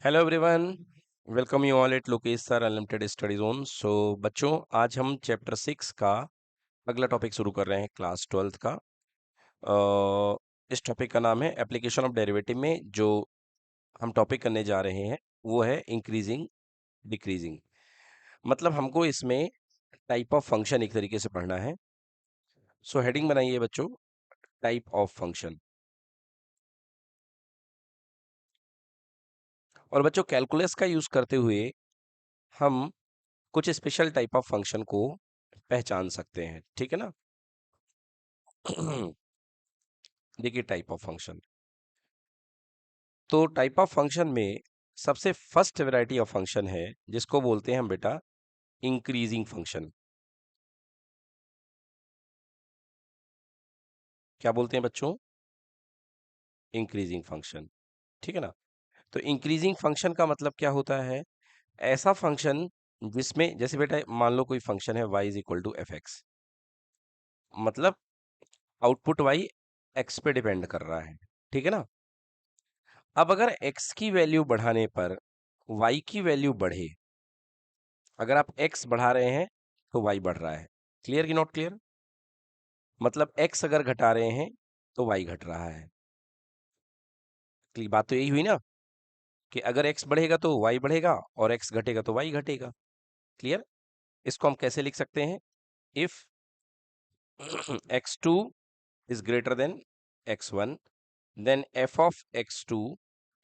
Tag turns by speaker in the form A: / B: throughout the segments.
A: Hello everyone, welcome you all at Lokesh sir unlimited study zone. So बच्चों, आज हम chapter 6 का अगला टॉपिक शुरू कर रहे हैं क्लास 12th का। इस टॉपिक का नाम है एप्लीकेशन ऑफ डेरिवेटिव। में जो हम टॉपिक करने जा रहे हैं वो है इंक्रीजिंग डिक्रीजिंग। मतलब हमको इसमें टाइप ऑफ फंक्शन एक तरीके से पढ़ना है। सो हेडिंग बनाइए बच्चों, टाइप ऑफ फंक्शन। और बच्चों, कैलकुलस का यूज करते हुए हम कुछ स्पेशल टाइप ऑफ फंक्शन को पहचान सकते हैं, ठीक है ना। देखिए, टाइप ऑफ फंक्शन, तो टाइप ऑफ फंक्शन में सबसे फर्स्ट वैरायटी ऑफ फंक्शन है जिसको बोलते हैं हम बेटा इंक्रीजिंग फंक्शन। क्या बोलते हैं बच्चों? इंक्रीजिंग फंक्शन, ठीक है ना। तो इंक्रीजिंग फंक्शन का मतलब क्या होता है? ऐसा फंक्शन जिसमें, जैसे बेटा मान लो कोई फंक्शन है y is equal to f x, मतलब आउटपुट y x पे डिपेंड कर रहा है, ठीक है ना। अब अगर x की वैल्यू बढ़ाने पर y की वैल्यू बढ़े, अगर आप x बढ़ा रहे हैं तो y बढ़ रहा है। क्लियर कि नॉट क्लियर? मतलब x अगर घटा रहे हैं तो y घट रहा है। बात तो यही हुई ना, कि अगर x बढ़ेगा तो y बढ़ेगा और x घटेगा तो y घटेगा। क्लियर? इसको हम कैसे लिख सकते हैं? If x2 is greater than x1, then f of x2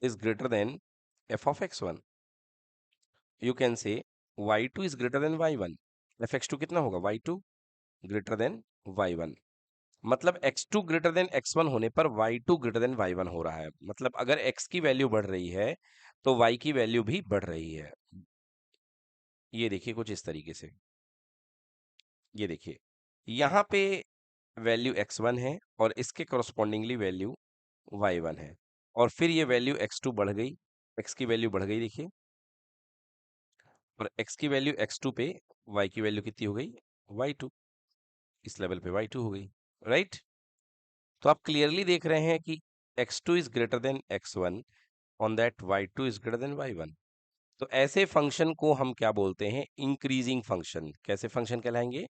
A: is greater than f of x1. You can say y2 is greater than y1. fx2 कितना होगा? y2 greater than y1। मतलब x2 ग्रेटर देन x1 होने पर y2 greater than y1 हो रहा है। मतलब अगर x की वैल्यू बढ़ रही है तो y की वैल्यू भी बढ़ रही है। ये देखिए कुछ इस तरीके से। ये देखिए, यहाँ पे वैल्यू x1 है और इसके करस्पॉन्डिंगली वैल्यू y1 है, और फिर ये वैल्यू x2 बढ़ गई, x की वैल्यू बढ़ गई देखिए, और x की वैल्यू x2 पे y की वैल्यू कितनी हो गई? y2। इस लेवल पे y2 हो गई, राइट। तो आप क्लियरली देख रहे हैं कि x2 is greater than x1 on that y2 is greater then y1। तो ऐसे फंक्शन को हम क्या बोलते हैं? Increasing function. कैसे फंक्शन कहलाएंगे?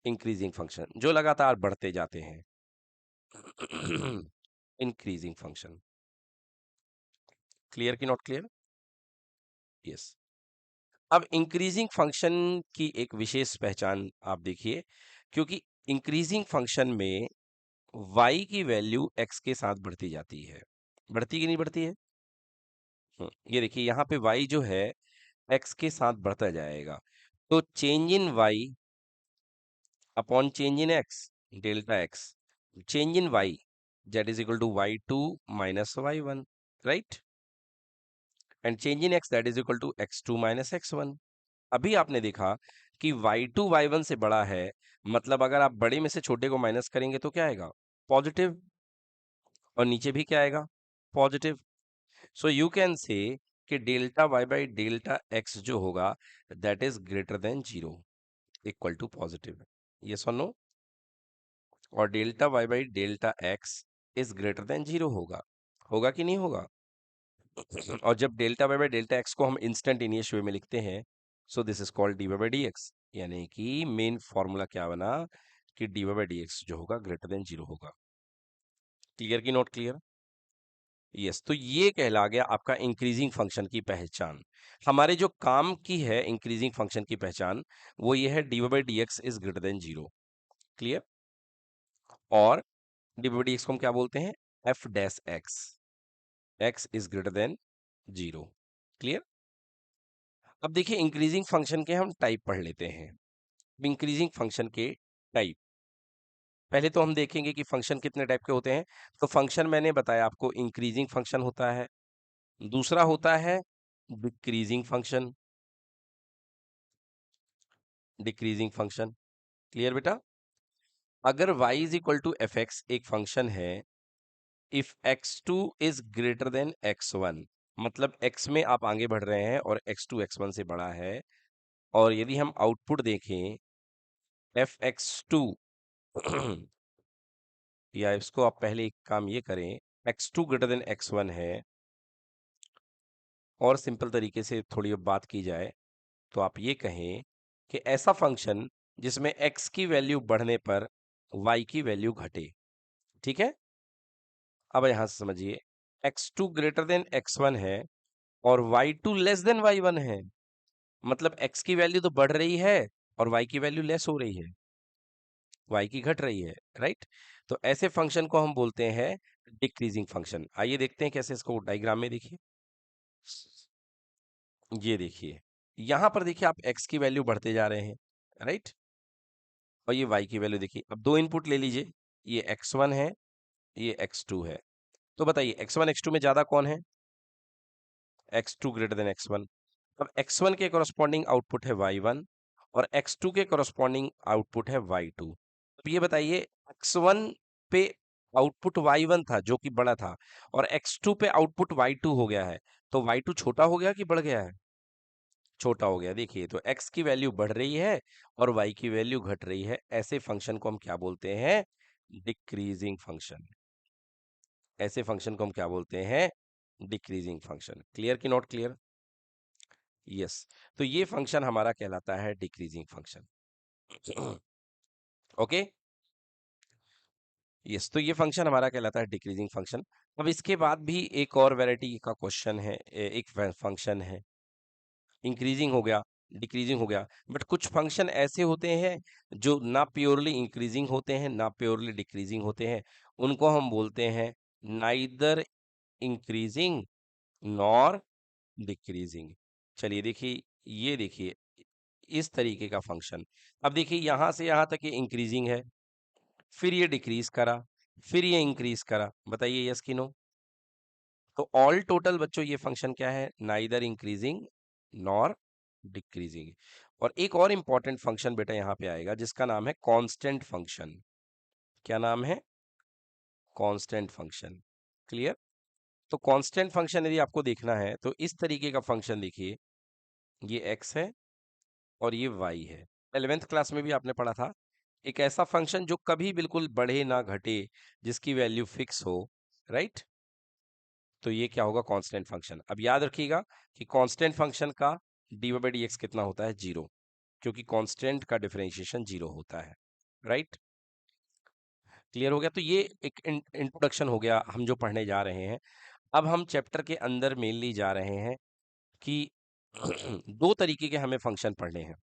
A: इंक्रीजिंग फंक्शन, जो लगातार बढ़ते जाते हैं। Increasing function. क्लियर कि नॉट क्लियर? यस। अब इंक्रीजिंग फंक्शन की एक विशेष पहचान आप देखिए, क्योंकि इंक्रीजिंग फंक्शन में y की वैल्यू x के साथ बढ़ती जाती है। बढ़ती कि नहीं बढ़ती है? ये देखिए, यहाँ पे y जो है x के साथ बढ़ता जाएगा। तो change in y upon change in x, delta x, change in y that is equal to y2 minus y1, right. And change in x that is equal to x2 minus x1। अभी आपने देखा कि y2 y1 से बड़ा है, मतलब अगर आप बड़े में से छोटे को माइनस करेंगे तो क्या आएगा? पॉजिटिव। और नीचे भी क्या आएगा? Positive. So you can say कि delta y by delta x जो होगा that is greater than zero, equal to positive. Yes और नो? और delta y by delta x is greater than zero होगा। होगा कि नहीं होगा? और जब डेल्टा y बाई डेल्टा x को हम इंस्टेंटेनियस वे में लिखते हैं, so this is called d y by d x. यानी कि मेन फॉर्मूला क्या बना कि d y by d x जो होगा ग्रेटर देन जीरो होगा। क्लियर की नॉट क्लियर? यस। तो ये कहला गया आपका इंक्रीजिंग फंक्शन की पहचान। हमारे जो काम की है इंक्रीजिंग फंक्शन की पहचान, वो ये है d y by d x is greater than zero. Clear? और d y by d x को हम क्या बोलते हैं? F dash x, x is greater than zero. Clear? अब देखिए, इंक्रीजिंग फंक्शन के हम टाइप पढ़ लेते हैं। इंक्रीजिंग फंक्शन के टाइप, पहले तो हम देखेंगे कि फंक्शन कितने टाइप के होते हैं। तो फंक्शन मैंने बताया आपको, इंक्रीजिंग फंक्शन होता है, दूसरा होता है decreasing function, decreasing function. Clear बेटा? अगर y is equal to f x एक फंक्शन है, if x2 is greater than x1, मतलब x में आप आगे बढ़ रहे हैं और x2 x1 से बड़ा है, और यदि हम आउटपुट देखें एफ एक्स टू, या इसको आप पहले एक काम ये करें, x2 ग्रेटर देन x1 है, और सिंपल तरीके से थोड़ी बात की जाए तो आप ये कहें कि ऐसा फंक्शन जिसमें x की वैल्यू बढ़ने पर y की वैल्यू घटे। ठीक है, अब यहां से समझिए, x2 ग्रेटर देन x1 है और y2 लेस देन y1 है, मतलब x की वैल्यू तो बढ़ रही है और y की वैल्यू लेस हो रही है, y की घट रही है, राइट। तो ऐसे फंक्शन को हम बोलते हैं डिक्रीजिंग फंक्शन। आइए देखते हैं कैसे, इसको डायग्राम में देखिए। ये देखिए, यहां पर देखिए आप x की वैल्यू बढ़ते जा रहे हैं, राइट, और ये y की वैल्यू देखिए। अब दो इनपुट ले लीजिए, ये x1 है, ये x2 है। तो बताइए x1 x2 में ज्यादा कौन है? x2 greater than x1। अब x1 के कॉरस्पॉन्डिंग आउटपुट है y1 और x2 के कॉरस्पॉन्डिंग आउटपुट है y2। अब ये बताइए, x1 पे आउटपुट y1 था जो कि बड़ा था और x2 पे आउटपुट y2 हो गया है, तो y2 छोटा हो गया कि बढ़ गया है? छोटा हो गया। देखिए, तो x की वैल्यू बढ़ रही है और y की वैल्यू घट रही है। ऐसे फंक्शन को हम क्या बोलते हैं? Decreasing function. ऐसे फंक्शन को हम क्या बोलते हैं? Decreasing function. क्लियर कि नॉट क्लियर? यस। तो ये फंक्शन हमारा कहलाता है डिक्रीजिंग फंक्शन। Okay, yes. तो ये फंक्शन हमारा कहलाता है डिक्रीजिंग फंक्शन। अब इसके बाद भी एक और वैरायटी का क्वेश्चन है, एक फंक्शन है, इंक्रीजिंग हो गया, डिक्रीजिंग हो गया, बट कुछ फंक्शन ऐसे होते हैं जो ना प्योरली इंक्रीजिंग होते हैं ना प्योरली डिक्रीजिंग होते हैं। उनको हम बोलते हैं नाइदर इंक्रीजिंग नॉर डिक्रीजिंग। चलिए देखिए, ये देखिए इस तरीके का फंक्शन। अब देखिए यहां से यहां तक ये इंक्रीजिंग है, फिर ये डिक्रीज करा, फिर ये इंक्रीज करा। बताइए यस कि नो? तो ऑल टोटल बच्चों ये फंक्शन क्या है? Neither increasing nor decreasing. और एक और इंपॉर्टेंट फंक्शन बेटा यहां पे आएगा जिसका नाम है कांस्टेंट फंक्शन। क्या नाम है? Constant function. क्लियर? तो कांस्टेंट फंक्शन यदि आपको देखना है तो इस तरीके का फंक्शन देखिए, ये x है और ये y है। 11th क्लास में भी आपने पढ़ा था, एक ऐसा फंक्शन जो कभी बिल्कुल बढ़े ना घटे, जिसकी वैल्यू फिक्स हो, राइट। तो ये क्या होगा? Constant function. अब याद रखिएगा कि कांस्टेंट फंक्शन का dy/dx कितना होता है? 0, क्योंकि कांस्टेंट का डिफरेंशिएशन 0 होता है, राइट। क्लियर हो गया? तो ये एक इंट्रोडक्शन हो गया हम जो पढ़ने जा रहे हैं। अब हम चैप्टर के अंदर मेनली जा रहे हैं कि दो तरीके के हमें फंक्शन पढ़ने हैं,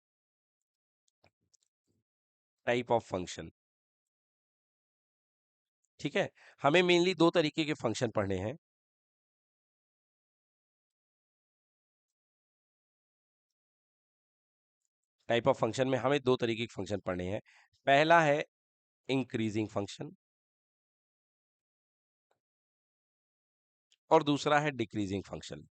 A: टाइप ऑफ फंक्शन। ठीक है, हमें मेनली दो तरीके के फंक्शन पढ़ने हैं। टाइप ऑफ फंक्शन में हमें दो तरीके के फंक्शन पढ़ने हैं। पहला है इंक्रीजिंग फंक्शन और दूसरा है डिक्रीजिंग फंक्शन।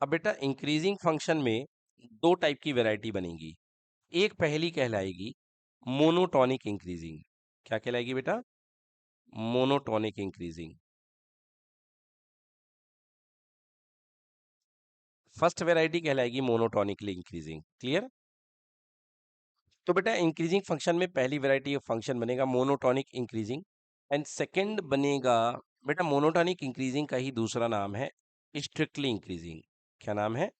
A: अब बेटा इंक्रीजिंग फंक्शन में दो टाइप की वैरायटी बनेगी। एक पहली कहलाएगी मोनोटॉनिक इंक्रीजिंग। क्या कहलाएगी बेटा? Monotonic increasing. फर्स्ट वैरायटी कहलाएगी मोनोटॉनिकली इंक्रीजिंग। क्लियर? तो बेटा इंक्रीजिंग फंक्शन में पहली वैरायटी ऑफ फंक्शन बनेगा मोनोटॉनिक इंक्रीजिंग एंड सेकंड बनेगा, बेटा मोनोटॉनिक इंक्रीजिंग का ही दूसरा नाम है स्ट्रिक्टली इंक्रीजिंग। क्या नाम है?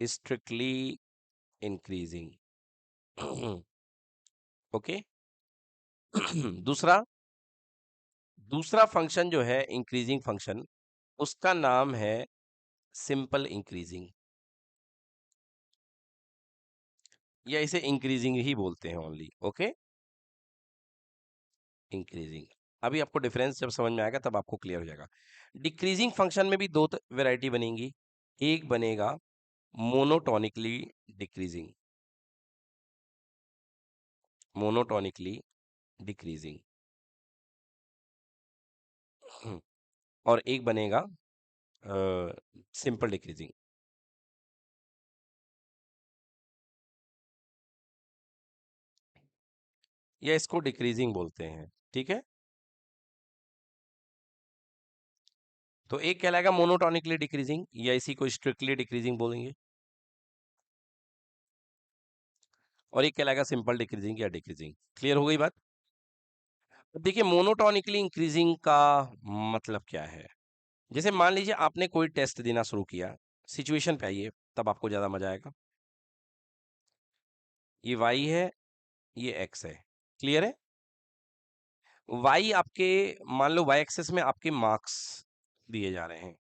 A: Strictly increasing. ओके। दूसरा दूसरा फंक्शन जो है इंक्रीजिंग फंक्शन, उसका नाम है सिंपल इंक्रीजिंग, या इसे इंक्रीजिंग ही बोलते हैं ओनली। Okay, increasing. अभी आपको डिफरेंस जब समझ में आएगा तब आपको क्लियर हो जाएगा। डिक्रीजिंग फंक्शन में भी दो वैरायटी बनेंगी। एक बनेगा मोनोटोनिकली डिक्रीजिंग, मोनोटोनिकली डिक्रीजिंग, और एक बनेगा सिंपल डिक्रीजिंग, या इसको डिक्रीजिंग बोलते हैं। ठीक है, तो एक कहलाएगा मोनोटोनिकली डिक्रीजिंग या इसी को स्ट्रिक्टली डिक्रीजिंग बोलेंगे, और एक कहलाएगा सिंपल डिक्रीजिंग या डिक्रीजिंग। क्लियर हो गई बात? देखिए मोनोटोनिकली इंक्रीजिंग का मतलब क्या है? जैसे मान लीजिए आपने कोई टेस्ट देना शुरू किया, सिचुएशन पे आइए, तब आपको ज्यादा मजा आएगा। ये y है, ये x है, क्लियर है? y आपके, मान लो y एक्सेस में आपके मार्क्स दिए जा रहे हैं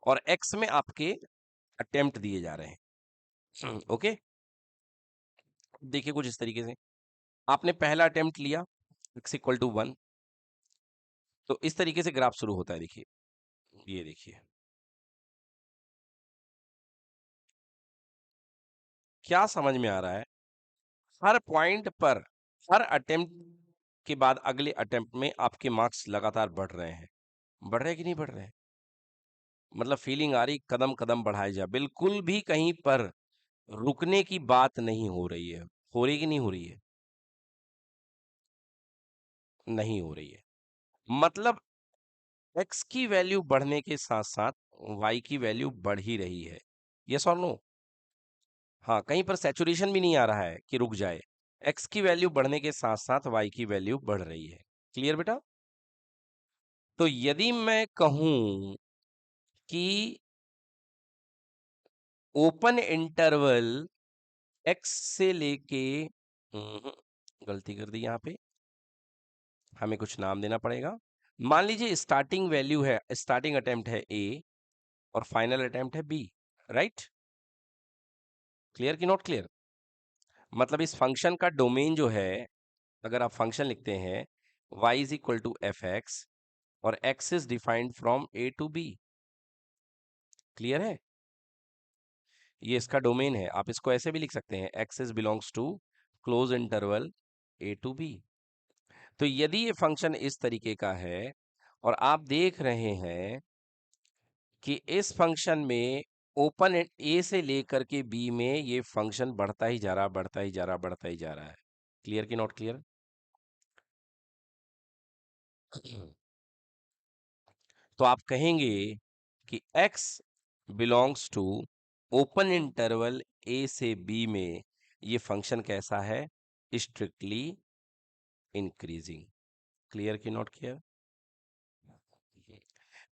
A: और x में आपके अटेम्प्ट दिए जा रहे हैं। ओके, देखिए कुछ इस तरीके से आपने पहला अटेम्प्ट लिया, x इक्वल टू 1, तो इस तरीके से ग्राफ शुरू होता है। देखिए, ये देखिए, क्या समझ में आ रहा है? हर पॉइंट पर, हर अटेम्प्ट के बाद अगले अटेम्प्ट में आपके मार्क्स लगातार बढ़ रहे हैं। बढ़ रहे हैं कि नहीं बढ़ रहे हैं? मतलब फीलिंग आ रही कदम कदम बढ़ाए जा, बिल्कुल भी कहीं पर रुकने की बात नहीं हो रही है। हो रही कि नहीं हो रही है? नहीं हो रही है। मतलब x की वैल्यू बढ़ने के साथ साथ y की वैल्यू बढ़ ही रही है। यस और नो? हाँ, कहीं पर सैचुरेशन भी नहीं आ रहा है कि रुक जाए। x की वैल्यू बढ़ने के साथ साथ y की वैल्यू बढ़ रही है। क्लियर बेटा? तो यदि मैं कहूं कि ओपन इंटरवल x से लेके, हम्म, गलती कर दी यहां पे, हमें कुछ नाम देना पड़ेगा। मान लीजिए स्टार्टिंग वैल्यू है, स्टार्टिंग अटेम्प्ट है a और फाइनल अटेम्प्ट है b, राइट? क्लियर कि नॉट क्लियर? मतलब इस फंक्शन का डोमेन जो है, अगर आप फंक्शन लिखते हैं y is equal to f x और x is defined from a to b, clear है? ये इसका डोमेन है। आप इसको ऐसे भी लिख सकते हैं, x is belongs to close interval a to b। तो यदि ये फंक्शन इस तरीके का है और आप देख रहे हैं कि इस फंक्शन में ओपन ए से लेकर के बी में ये फंक्शन बढ़ता ही जा रहा, बढ़ता ही जा रहा, बढ़ता ही जा रहा है। क्लियर कि नॉट क्लियर? तो आप कहेंगे कि x belongs to open interval a से बी में ये फंक्शन कैसा है? Strictly increasing. क्लियर कि नॉट क्लियर?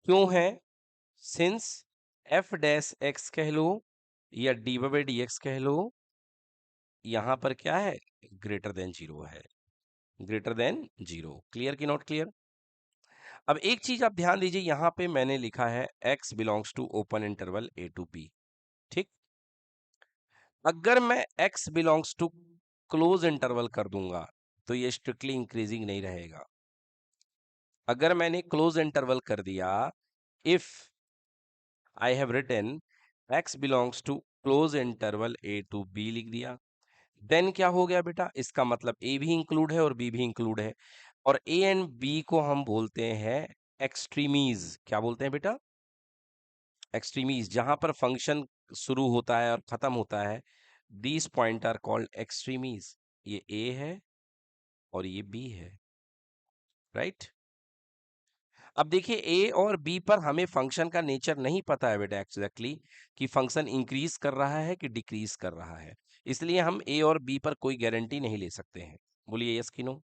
A: क्यों है? सिंस एफ डैश एक्स कह लो या डी बाई डी एक्स कह लो, यहां पर क्या है? ग्रेटर देन जीरो है, ग्रेटर देन जीरो। क्लियर कि नॉट क्लियर? अब एक चीज आप ध्यान दीजिए, यहां पे मैंने लिखा है x belongs to open interval a to b, ठीक? अगर मैं x belongs to close interval कर दूंगा तो ये स्ट्रिक्टली इंक्रीजिंग नहीं रहेगा। अगर मैंने क्लोज इंटरवल कर दिया, if I have written x belongs to close interval a to b लिख दिया, देन क्या हो गया बेटा? इसका मतलब a भी इंक्लूड है और b भी इंक्लूड है, और a एंड b को हम बोलते हैं एक्सट्रीमीज। क्या बोलते हैं बेटा? एक्सट्रीमीज। जहां पर फंक्शन शुरू होता है और खत्म होता है, दीज पॉइंट आर कॉल्ड एक्सट्रीमीज। ये a है और ये b है, राइट? अब देखिए a और b पर हमें फंक्शन का नेचर नहीं पता है बेटा एग्जैक्टली, कि फंक्शन इंक्रीज कर रहा है कि डिक्रीज कर रहा है, इसलिए हम a और b पर कोई गारंटी नहीं ले सकते हैं। बोलिए यस कि नो?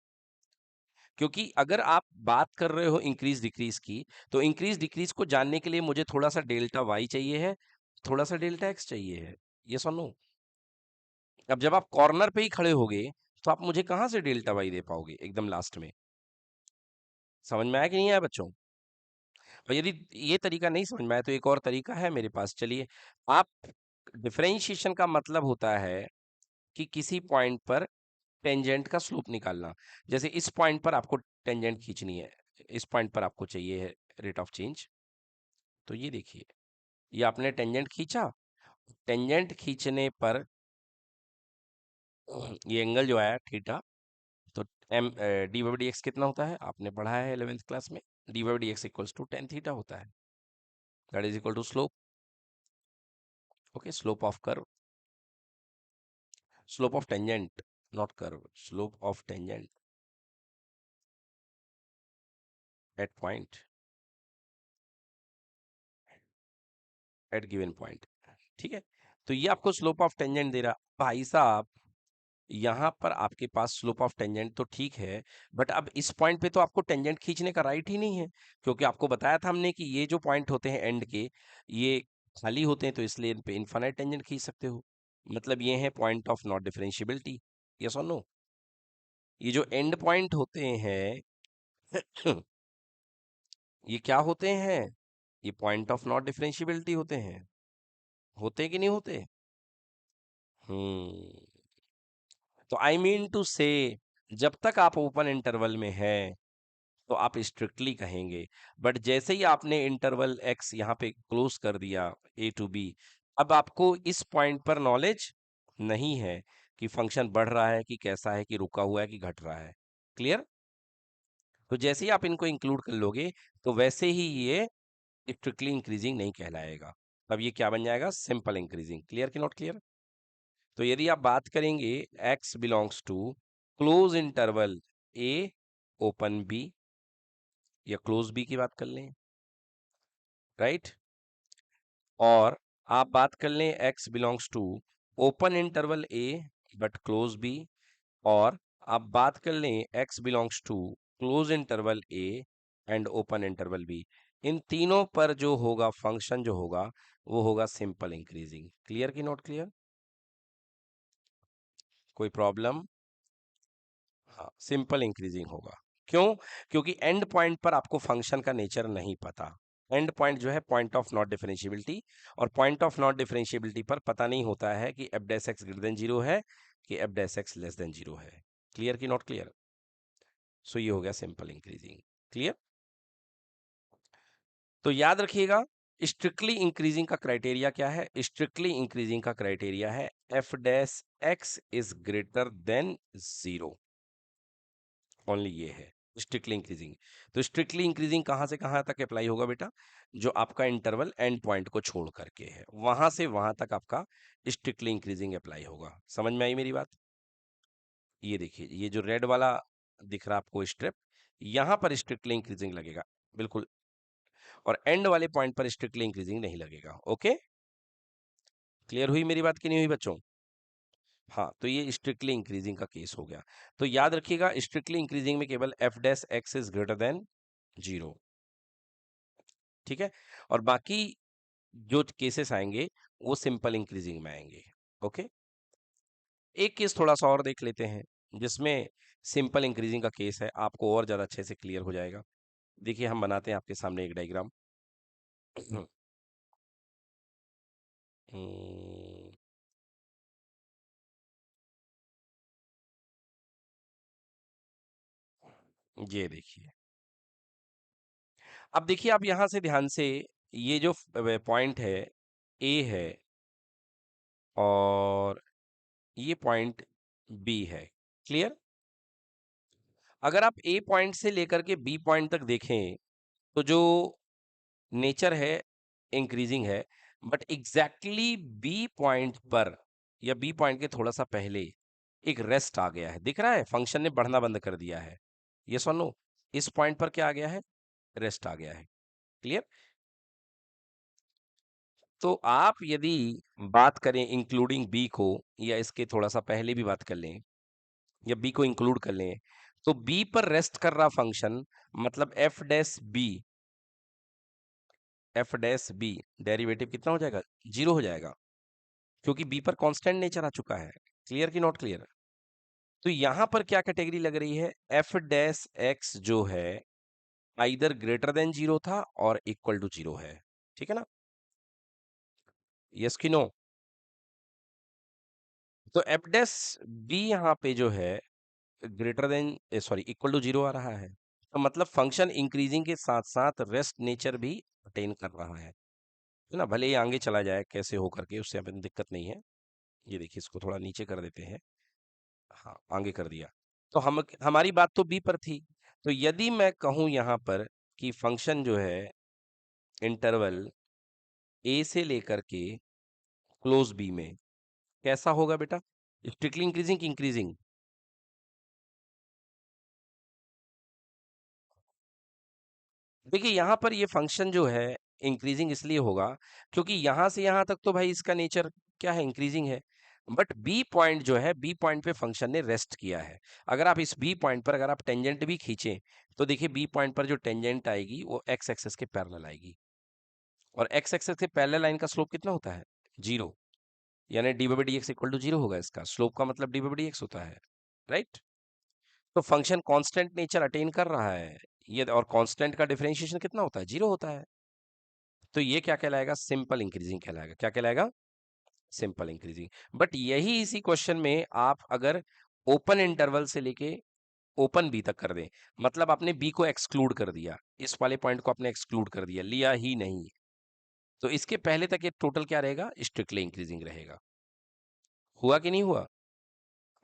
A: क्योंकि अगर आप बात कर रहे हो इंक्रीज डिक्रीज की, तो इंक्रीज डिक्रीज को जानने के लिए मुझे थोड़ा सा डेल्टा वाई चाहिए है, थोड़ा सा डेल्टा एक्स चाहिए है। यस और नो? अब जब आप कॉर्नर पे ही खड़े होगे तो आप मुझे कहां से डेल्टा वाई दे पाओगे एकदम लास्ट में? समझ में आया कि नहीं आया बच्चों? और यदि ये तरीका नहीं समझ में आया तो एक और तरीका है मेरे पास, चलिए। आप, डिफरेंशिएशन का मतलब होता है कि किसी पॉइंट पर टेंजेंट का स्लोप निकालना। जैसे इस पॉइंट पर आपको टेंजेंट खींचनी है, इस पॉइंट पर आपको चाहिए है रेट ऑफ चेंज। तो ये देखिए, ये आपने टेंजेंट खींचा, टेंजेंट खींचने पर ये एंगल जो आया थीटा, तो m d by d x कितना होता है? आपने पढ़ा है 11th क्लास में, d by d x equals to tan theta होता है। That is equal to slope. Okay, slope of curve, slope of tangent, not curve, slope of tangent at point, at given point. ठीक है, तो ये आपको slope of tangent दे रहा। भाई साहब, यहाँ पर आपके पास स्लोप ऑफ टेंजेंट तो ठीक है, बट अब इस पॉइंट पे तो आपको टेंजेंट खींचने का राइट ही नहीं है, क्योंकि आपको बताया था हमने कि ये जो पॉइंट होते हैं एंड के, ये खाली होते हैं, तो इसलिए इन पे इनफाइनाइट टेंजेंट खींच सकते हो। मतलब ये है point of not differentiability. Yes और नो? ये जो एंड पॉइंट होते हैं ये क्या होते हैं? ये पॉइंट ऑफ नॉट डिफरेंशियबिलिटी होते कि नहीं होते? हम्म। तो आई मीन टू से, जब तक आप ओपन इंटरवल में हैं तो आप स्ट्रिक्टली कहेंगे, बट जैसे ही आपने इंटरवल एक्स यहाँ पे क्लोज कर दिया ए टू बी, अब आपको इस पॉइंट पर नॉलेज नहीं है कि फंक्शन बढ़ रहा है कि कैसा है, कि रुका हुआ है कि घट रहा है। क्लियर? तो जैसे ही आप इनको इंक्लूड कर लोगे, तो वैसे ही ये स्ट्रिक्टली इंक्रीजिंग नहीं कहलाएगा, अब ये क्या बन जाएगा? Simple increasing. क्लियर कि नॉट क्लियर? तो यदि आप बात करेंगे x belongs to close interval a open b, या क्लोज b की बात कर लें, राइट? और आप बात कर लें x belongs to open interval a but close b, और आप बात कर लें x belongs to close interval a and open interval b, इन तीनों पर जो होगा फंक्शन जो होगा वो होगा सिंपल इंक्रीजिंग। क्लियर कि नॉट क्लियर? कोई प्रॉब्लम? हाँ, सिंपल इंक्रीजिंग होगा। क्यों? क्योंकि एंड पॉइंट पर आपको फंक्शन का नेचर नहीं पता। एंड पॉइंट जो है पॉइंट ऑफ नॉट डिफरेंशियबिलिटी, और पॉइंट ऑफ नॉट डिफरेंशियबिलिटी पर पता नहीं होता है कि F dash x greater than zero है कि F dash x less than zero है। क्लियर कि नॉट क्लियर? सो ये हो गया सिंपल इंक्रीजिंग। क्लियर? तो याद रखिएगा, स्ट्रिक्टली इंक्रीजिंग का क्राइटेरिया क्या है? स्ट्रिक्टली इंक्रीजिंग का क्राइटेरिया है f dash x is greater than zero. Only ये है स्ट्रिक्टली इंक्रीजिंग। तो स्ट्रिक्टली इंक्रीजिंग कहां से कहां तक अप्लाई होगा बेटा? जो आपका इंटरवल एंड पॉइंट को छोड़ करके है, वहां से वहां तक आपका स्ट्रिक्टली इंक्रीजिंग अप्लाई होगा। समझ में आई मेरी बात? ये देखिए, ये जो रेड वाला दिख रहा है आपको स्ट्रिप, यहां पर स्ट्रिक्टली इंक्रीजिंग लगेगा, बिल्कुल, और एंड वाले पॉइंट पर स्ट्रिक्टली इंक्रीजिंग नहीं लगेगा। ओके? क्लियर हुई मेरी बात कि नहीं हुई बच्चों? हाँ, तो ये स्ट्रिक्टली इंक्रीजिंग का केस हो गया। तो याद रखिएगा, स्ट्रिक्टली इंक्रीजिंग में केवल F dash x is greater than zero. ठीक है? और बाकी जो केसेस आएंगे वो सिंपल इंक्रीजिंग में आएंगे। ओके? एक केस थोड़ा सा और देख लेते हैं जिसमें सिंपल इंक्रीजिंग का केस है, आपको और ज्यादा अच्छे से क्लियर हो जाएगा। देखिए, हम बनाते हैं आपके सामने एक डायग्राम। ये देखिए, अब देखिए, आप यहां से ध्यान से, ये जो पॉइंट है ए है, और ये पॉइंट बी है। क्लियर? अगर आप ए पॉइंट से लेकर के बी पॉइंट तक देखें, तो जो नेचर है इंक्रीजिंग है, बट एग्जैक्टली बी पॉइंट पर, या बी पॉइंट के थोड़ा सा पहले एक रेस्ट आ गया है। दिख रहा है फंक्शन ने बढ़ना बंद कर दिया है। यस और नो? इस पॉइंट पर क्या आ गया है? रेस्ट आ गया है। क्लियर? तो आप यदि बात करें इंक्लूडिंग बी को, या इसके थोड़ा सा पहले भी बात कर लें, या बी को इंक्लूड कर लें, तो बी पर रेस्ट कर रहा फंक्शन, मतलब एफ डैश बी डेरिवेटिव कितना हो जाएगा? जीरो हो जाएगा, क्योंकि बी पर कांस्टेंट नेचर आ चुका है। क्लियर कि नॉट क्लियर? तो यहां पर क्या कैटेगरी लग रही है? एफ डैश एक्स जो है आइदर ग्रेटर देन जीरो था और इक्वल टू जीरो है। ठीक है ना? यस कि नो? तो एफ डैश बी यहाँ पे जो है greater than, sorry, equal to zero आ रहा है, तो मतलब फंक्शन इंक्रीजिंग के साथ साथ रेस्ट नेचर भी अटेन कर रहा है ना? भले ही आगे चला जाए कैसे हो करके, उससे हमें दिक्कत नहीं है। ये देखिए, इसको थोड़ा नीचे कर देते हैं। हाँ, आगे कर दिया। तो हम हमारी बात तो बी पर थी। तो यदि मैं कहूं यहां पर कि फंक्शन जो है इंटरवल ए से लेकर के क्लोज बी में कैसा होगा बेटा? स्ट्रिक्टली इंक्रीजिंग की इंक्रीजिंग? देखिए, यहां पर ये फंक्शन जो है इंक्रीजिंग इसलिए होगा क्योंकि यहां से यहां तक तो भाई इसका नेचर क्या है? इंक्रीजिंग है। बट बी पॉइंट जो है, बी पॉइंट पे फंक्शन ने रेस्ट किया है। अगर आप इस बी पॉइंट पर अगर आप टेंजेंट भी खींचें तो देखिए बी पॉइंट पर जो टेंजेंट आएगी वो एक्स एक्सेस के पैरेलल आएगी, और एक्स एक्सेस के पैरेलल लाइन का स्लोप कितना होता है? 0। यानी d by d x equal to 0 होगा। इसका स्लोप का मतलब डी बाई डी एक्स होता है, राइट? तो फंक्शन कांस्टेंट नेचर अटेन कर रहा है ये, और कांस्टेंट का डिफरेंशिएशन कितना होता है? 0 होता है। तो ये क्या कहलाएगा? सिंपल इंक्रीजिंग कहलाएगा। क्या कहलाएगा? Simple increasing. बट यही इसी क्वेश्चन में आप अगर ओपन इंटरवल से लेके ओपन बी तक कर दें, मतलब आपने बी को एक्सक्लूड कर दिया, इस वाले पॉइंट को आपने एक्सक्लूड कर दिया, लिया ही नहीं, तो इसके पहले तक ये टोटल क्या रहेगा? स्ट्रिक्टली इंक्रीजिंग रहेगा। हुआ कि नहीं हुआ?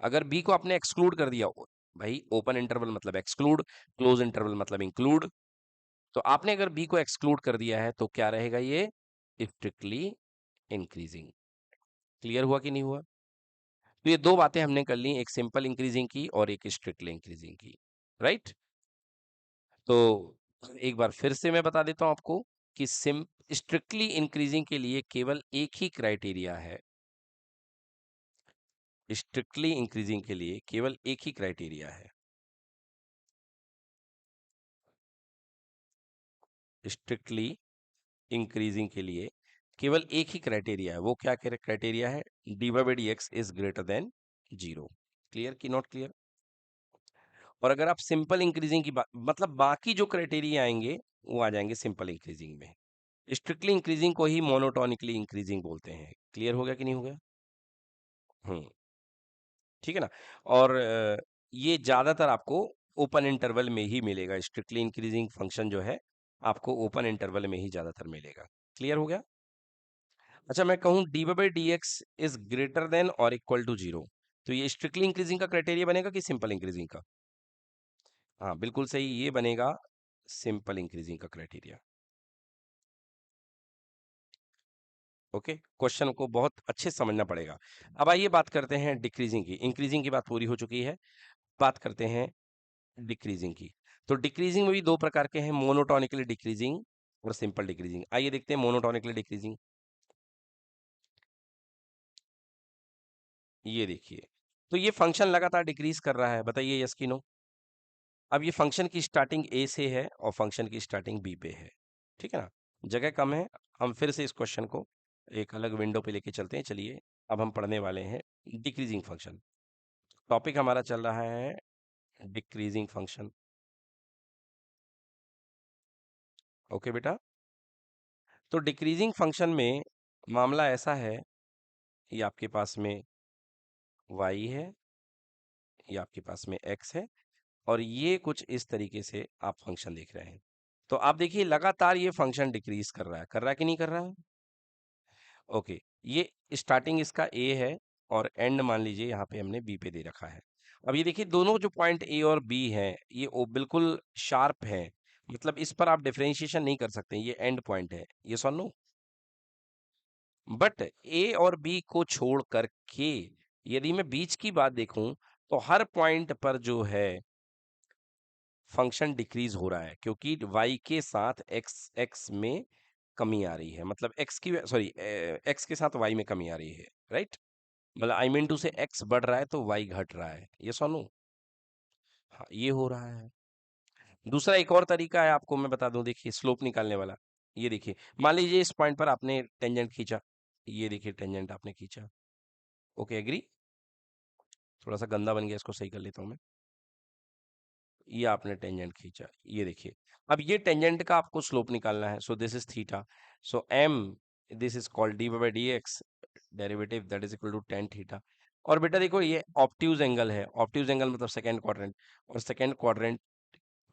A: अगर बी को आपने एक्सक्लूड कर दिया, भाई ओपन इंटरवल मतलब एक्सक्लूड, क्लोज इंटरवल मतलब इंक्लूड, तो आपने अगर बी को एक्सक्लूड कर दिया है तो क्या रहेगा? ये स्ट्रिक्टली इंक्रीजिंग। क्लियर हुआ कि नहीं हुआ? तो ये दो बातें हमने कर ली, एक सिंपल इंक्रीजिंग की और एक स्ट्रिक्टली इंक्रीजिंग की, राइट? तो एक बार फिर से मैं बता देता हूं आपको कि सिम स्ट्रिक्टली इंक्रीजिंग के लिए केवल एक ही क्राइटेरिया है। स्ट्रिक्टली इंक्रीजिंग के लिए केवल एक ही क्राइटेरिया है। स्ट्रिक्टली इंक्रीजिंग के लिए केवल एक ही क्राइटेरिया है। वो क्या क्राइटेरिया है? D by d x is greater than 0। Clear कि नॉट क्लियर? और अगर आप सिंपल इंक्रीजिंग की बात, मतलब बाकी जो क्राइटेरिया आएंगे वो आ जाएंगे सिंपल इंक्रीजिंग में। स्ट्रिक्टली इंक्रीजिंग को ही मोनोटोनिकली इंक्रीजिंग बोलते हैं। क्लियर हो गया कि नहीं हो गया? हम्म, ठीक है ना? और ये ज्यादातर आपको ओपन इंटरवल में ही मिलेगा। स्ट्रिक्टली इंक्रीजिंग फंक्शन जो है आपको ओपन इंटरवल में ही ज्यादातर मिलेगा। क्लियर हो गया? अच्छा, मैं कहूं D by d x is greater then और इक्वल टू 0, तो ये स्ट्रिक्टली इंक्रीजिंग का क्राइटेरिया बनेगा कि सिंपल इंक्रीजिंग का? हाँ, बिल्कुल सही, ये बनेगा सिंपल इंक्रीजिंग का क्राइटेरिया। ओके, क्वेश्चन को बहुत अच्छे से समझना पड़ेगा। अब आइए बात करते हैं डिक्रीजिंग की। इंक्रीजिंग की बात पूरी हो चुकी है, बात करते हैं डिक्रीजिंग की। तो डिक्रीजिंग में भी दो प्रकार के हैं, मोनोटोनिकली डिक्रीजिंग और सिंपल डिक्रीजिंग। आइए देखते हैं मोनोटोनिकली डिक्रीजिंग। ये देखिए, तो ये फंक्शन लगातार डिक्रीज कर रहा है, बताइए यस की नो? अब ये फंक्शन की स्टार्टिंग ए से है और फंक्शन की स्टार्टिंग बी पे है, ठीक है ना? जगह कम है, हम फिर से इस क्वेश्चन को एक अलग विंडो पे लेके चलते हैं। चलिए, अब हम पढ़ने वाले हैं डिक्रीजिंग फंक्शन। टॉपिक हमारा चल रहा है डिक्रीजिंग फंक्शन। ओके बेटा, तो डिक्रीजिंग फंक्शन में मामला ऐसा है, ये आपके पास में y है, ये आपके पास में x है, और ये कुछ इस तरीके से आप फंक्शन देख रहे हैं। तो आप देखिए लगातार ये फंक्शन डिक्रीज कर रहा है कि नहीं कर रहा है? ओके, ये स्टार्टिंग इसका a है और एंड मान लीजिए यहाँ पे हमने b पे दे रखा है। अब ये देखिए दोनों जो पॉइंट a और b हैं ये बिल्कुल शार्प हैं, मतलब इस पर आप डिफरेंशिएशन नहीं कर सकते, ये एंड पॉइंट है, ये सुन लो। बट ए और बी को छोड़ करके यदि मैं बीच की बात देखूं तो हर पॉइंट पर जो है फंक्शन डिक्रीज हो रहा है, क्योंकि y के साथ x में कमी आ रही है, मतलब x की सॉरी x के साथ y में कमी आ रही है, राइट? मतलब आई मीन टू से x बढ़ रहा है तो y घट रहा है, ये सुनो। हाँ, ये हो रहा है। दूसरा एक और तरीका है, आपको मैं बता दूं, देखिए स्लोप निकालने वाला। ये देखिए, मान लीजिए इस पॉइंट पर आपने टेंजेंट खींचा, ये देखिए टेंजेंट आपने खींचा। Okay, agree? थोड़ा सा गंदा बन गया, इसको सही कर लेता हूँ मैं। ये आपने टेंजेंट खींचा, ये देखिए। अब ये टेंजेंट का आपको स्लोप निकालना है, so this is theta, so m this is called d by d x derivative that is equal to tan theta. और बेटा देखो ये ऑब्ट्यूज एंगल है, ऑब्ट्यूज एंगल मतलब सेकंड क्वाड्रेंट, और सेकंड क्वाड्रेंट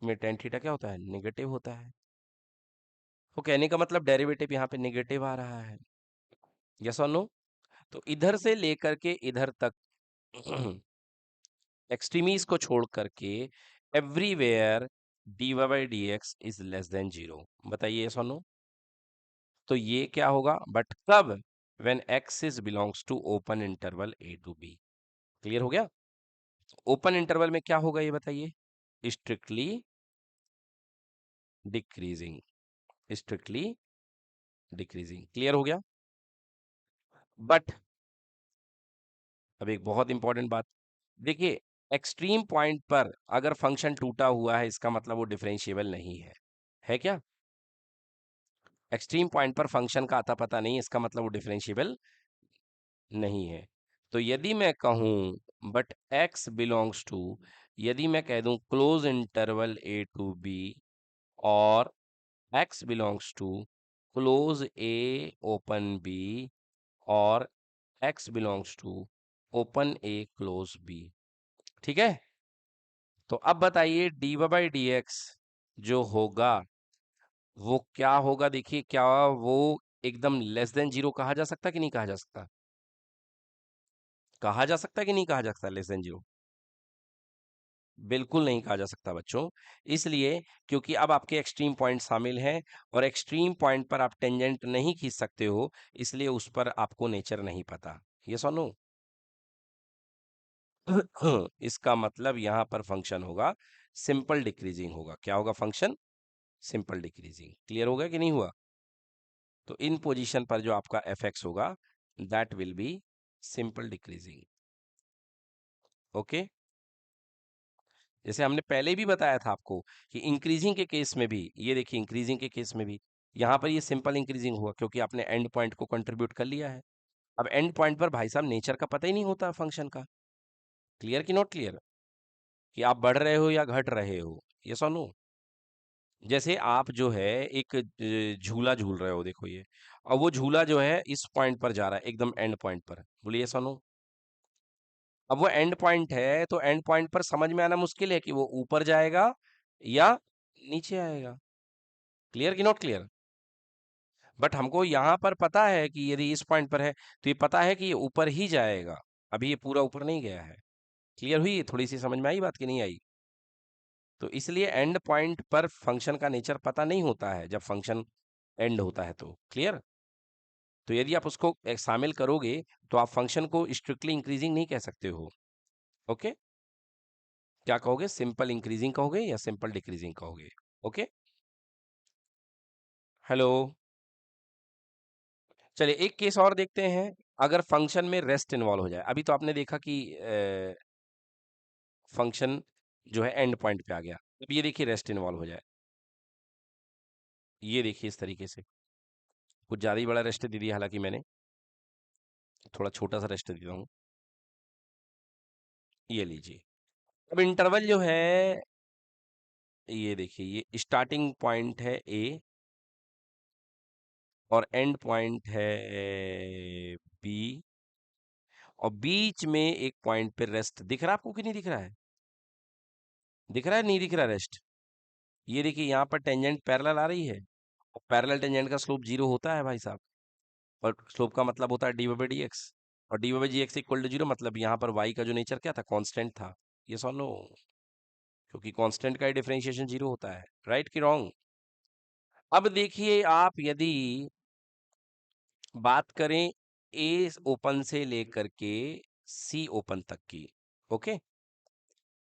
A: में टेन थीटा क्या होता है? नेगेटिव होता है। तो कहने का मतलब डेरिवेटिव यहाँ पे नेगेटिव आ रहा है, यस और नो? तो इधर से लेकर के इधर तक एक्सट्रीमीज को छोड़ करके everywhere d y by d x is less than 0। बताइए यस और नो? तो ये क्या होगा? बट कब? When x is belongs to open interval a to b. Clear हो गया? ओपन इंटरवल में क्या होगा ये बताइए? Strictly decreasing, strictly decreasing. Clear हो गया? बट अब एक बहुत इंपॉर्टेंट बात, देखिए एक्सट्रीम पॉइंट पर अगर फंक्शन टूटा हुआ है इसका मतलब वो डिफरेंशिएबल नहीं है क्या? एक्सट्रीम पॉइंट पर फंक्शन का आता पता नहीं इसका मतलब वो डिफरेंशिएबल नहीं है। तो यदि मैं कहूं बट x बिलोंग्स टू, यदि मैं कह दूं close interval a to b, और x belongs to close a open b, और x belongs to open a close b, ठीक है? तो अब बताइए dy बाई डी एक्स जो होगा वो क्या होगा? देखिए क्या वो एकदम लेस देन जीरो कहा जा सकता कि नहीं कहा जा सकता? कहा जा सकता कि नहीं कहा जा सकता लेस देन जीरो? बिल्कुल नहीं कहा जा सकता बच्चों। इसलिए क्योंकि अब आपके एक्सट्रीम पॉइंट शामिल हैं, और एक्सट्रीम पॉइंट पर आप टेंजेंट नहीं खींच सकते हो, इसलिए उस पर आपको नेचर नहीं पता। ये सुनो इसका मतलब यहां पर फंक्शन होगा सिंपल डिक्रीजिंग होगा। क्या होगा फंक्शन? Simple decreasing. क्लियर होगा कि नहीं हुआ? तो इन पोजीशन पर जो आपका एफ एक्स होगा that will be simple decreasing. Okay, जैसे हमने पहले भी बताया था आपको कि इंक्रीजिंग के केस में भी, ये देखिए इंक्रीजिंग के केस में भी यहां पर ये सिंपल इंक्रीजिंग हुआ क्योंकि आपने एंड पॉइंट को कंट्रीब्यूट कर लिया है। अब एंड पॉइंट पर भाई साहब नेचर का पता ही नहीं होता फंक्शन का। क्लियर कि नॉट क्लियर? कि आप बढ़ रहे हो या घट रहे हो, ये सुनो। जैसे आप जो है एक झूला झूल रहे हो, देखो ये, और वो झूला जो है इस पॉइंट पर जा रहा है एकदम एंड पॉइंट पर, बोलिए सुनो। अब वो एंड पॉइंट है तो एंड पॉइंट पर समझ में आना मुश्किल है कि वो ऊपर जाएगा या नीचे आएगा। क्लियर कि नॉट क्लियर? बट हमको यहाँ पर पता है कि यदि इस पॉइंट पर है तो ये पता है कि ये ऊपर ही जाएगा, अभी ये पूरा ऊपर नहीं गया है। क्लियर हुई? थोड़ी सी समझ में आई बात कि नहीं आई? तो इसलिए एंड पॉइंट पर फंक्शन का नेचर पता नहीं होता है जब फंक्शन एंड होता है। तो क्लियर? तो यदि आप उसको शामिल करोगे तो आप फंक्शन को स्ट्रिक्टली इंक्रीजिंग नहीं कह सकते हो। ओके, क्या कहोगे? सिंपल इंक्रीजिंग कहोगे या सिंपल डिक्रीजिंग कहोगे? Okay, hello. चलिए एक केस और देखते हैं, अगर फंक्शन में रेस्ट इन्वॉल्व हो जाए। अभी तो आपने देखा कि फंक्शन जो है एंड पॉइंट पे आ गया, अब ये देखिए रेस्ट इन्वॉल्व हो जाए, ये देखिए इस तरीके से कुछ ज्यादा ही बड़ा रेस्ट दे दिया, हालांकि मैंने थोड़ा छोटा सा रेस्ट देता हूँ। ये लीजिए, अब इंटरवल जो है, ये देखिए ये स्टार्टिंग पॉइंट है ए और एंड पॉइंट है बी, और बीच में एक पॉइंट पे रेस्ट दिख रहा है आपको कि नहीं दिख रहा है? दिख रहा है नहीं दिख रहा रेस्ट? ये देखिए यहाँ पर टेंजेंट पैरेलल आ रही है, और पैरेलल टेंजेंट का स्लोप जीरो होता है भाई साहब, और स्लोप का मतलब होता है डी बाई डी एक्स, और d by g x equal to zero, मतलब यहाँ पर वाई का जो नेचर क्या था? कांस्टेंट था। ये सॉल्व नो, क्योंकि कांस्टेंट का ही डिफरेंशिएशन जीरो होता है। राइट कि रॉन्ग? अब देखिए आप यदि बात करें ए ओपन से लेकर के सी ओपन तक की, okay,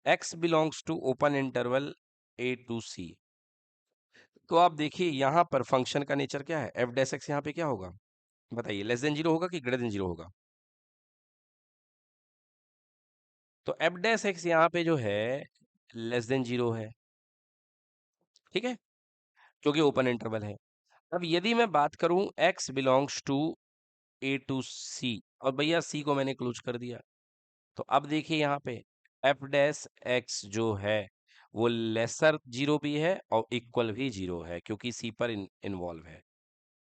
A: x belongs to open interval a to c, तो आप देखिए यहां पर फंक्शन का नेचर क्या है? एफ डैश एक्स यहाँ पे क्या होगा बताइए? लेस देन जीरो होगा कि ग्रेटर देन जीरो होगा? तो एफ डैश एक्स यहाँ पे जो है लेस देन जीरो है, ठीक है, क्योंकि ओपन इंटरवल है। अब यदि मैं बात करूं x belongs to a to c, और भैया सी को मैंने क्लोज कर दिया, तो अब देखिए यहाँ पे एफ डैश एक्स जो है वो लेसर जीरो भी है और इक्वल भी जीरो है, क्योंकि सी पर इन्वॉल्व है।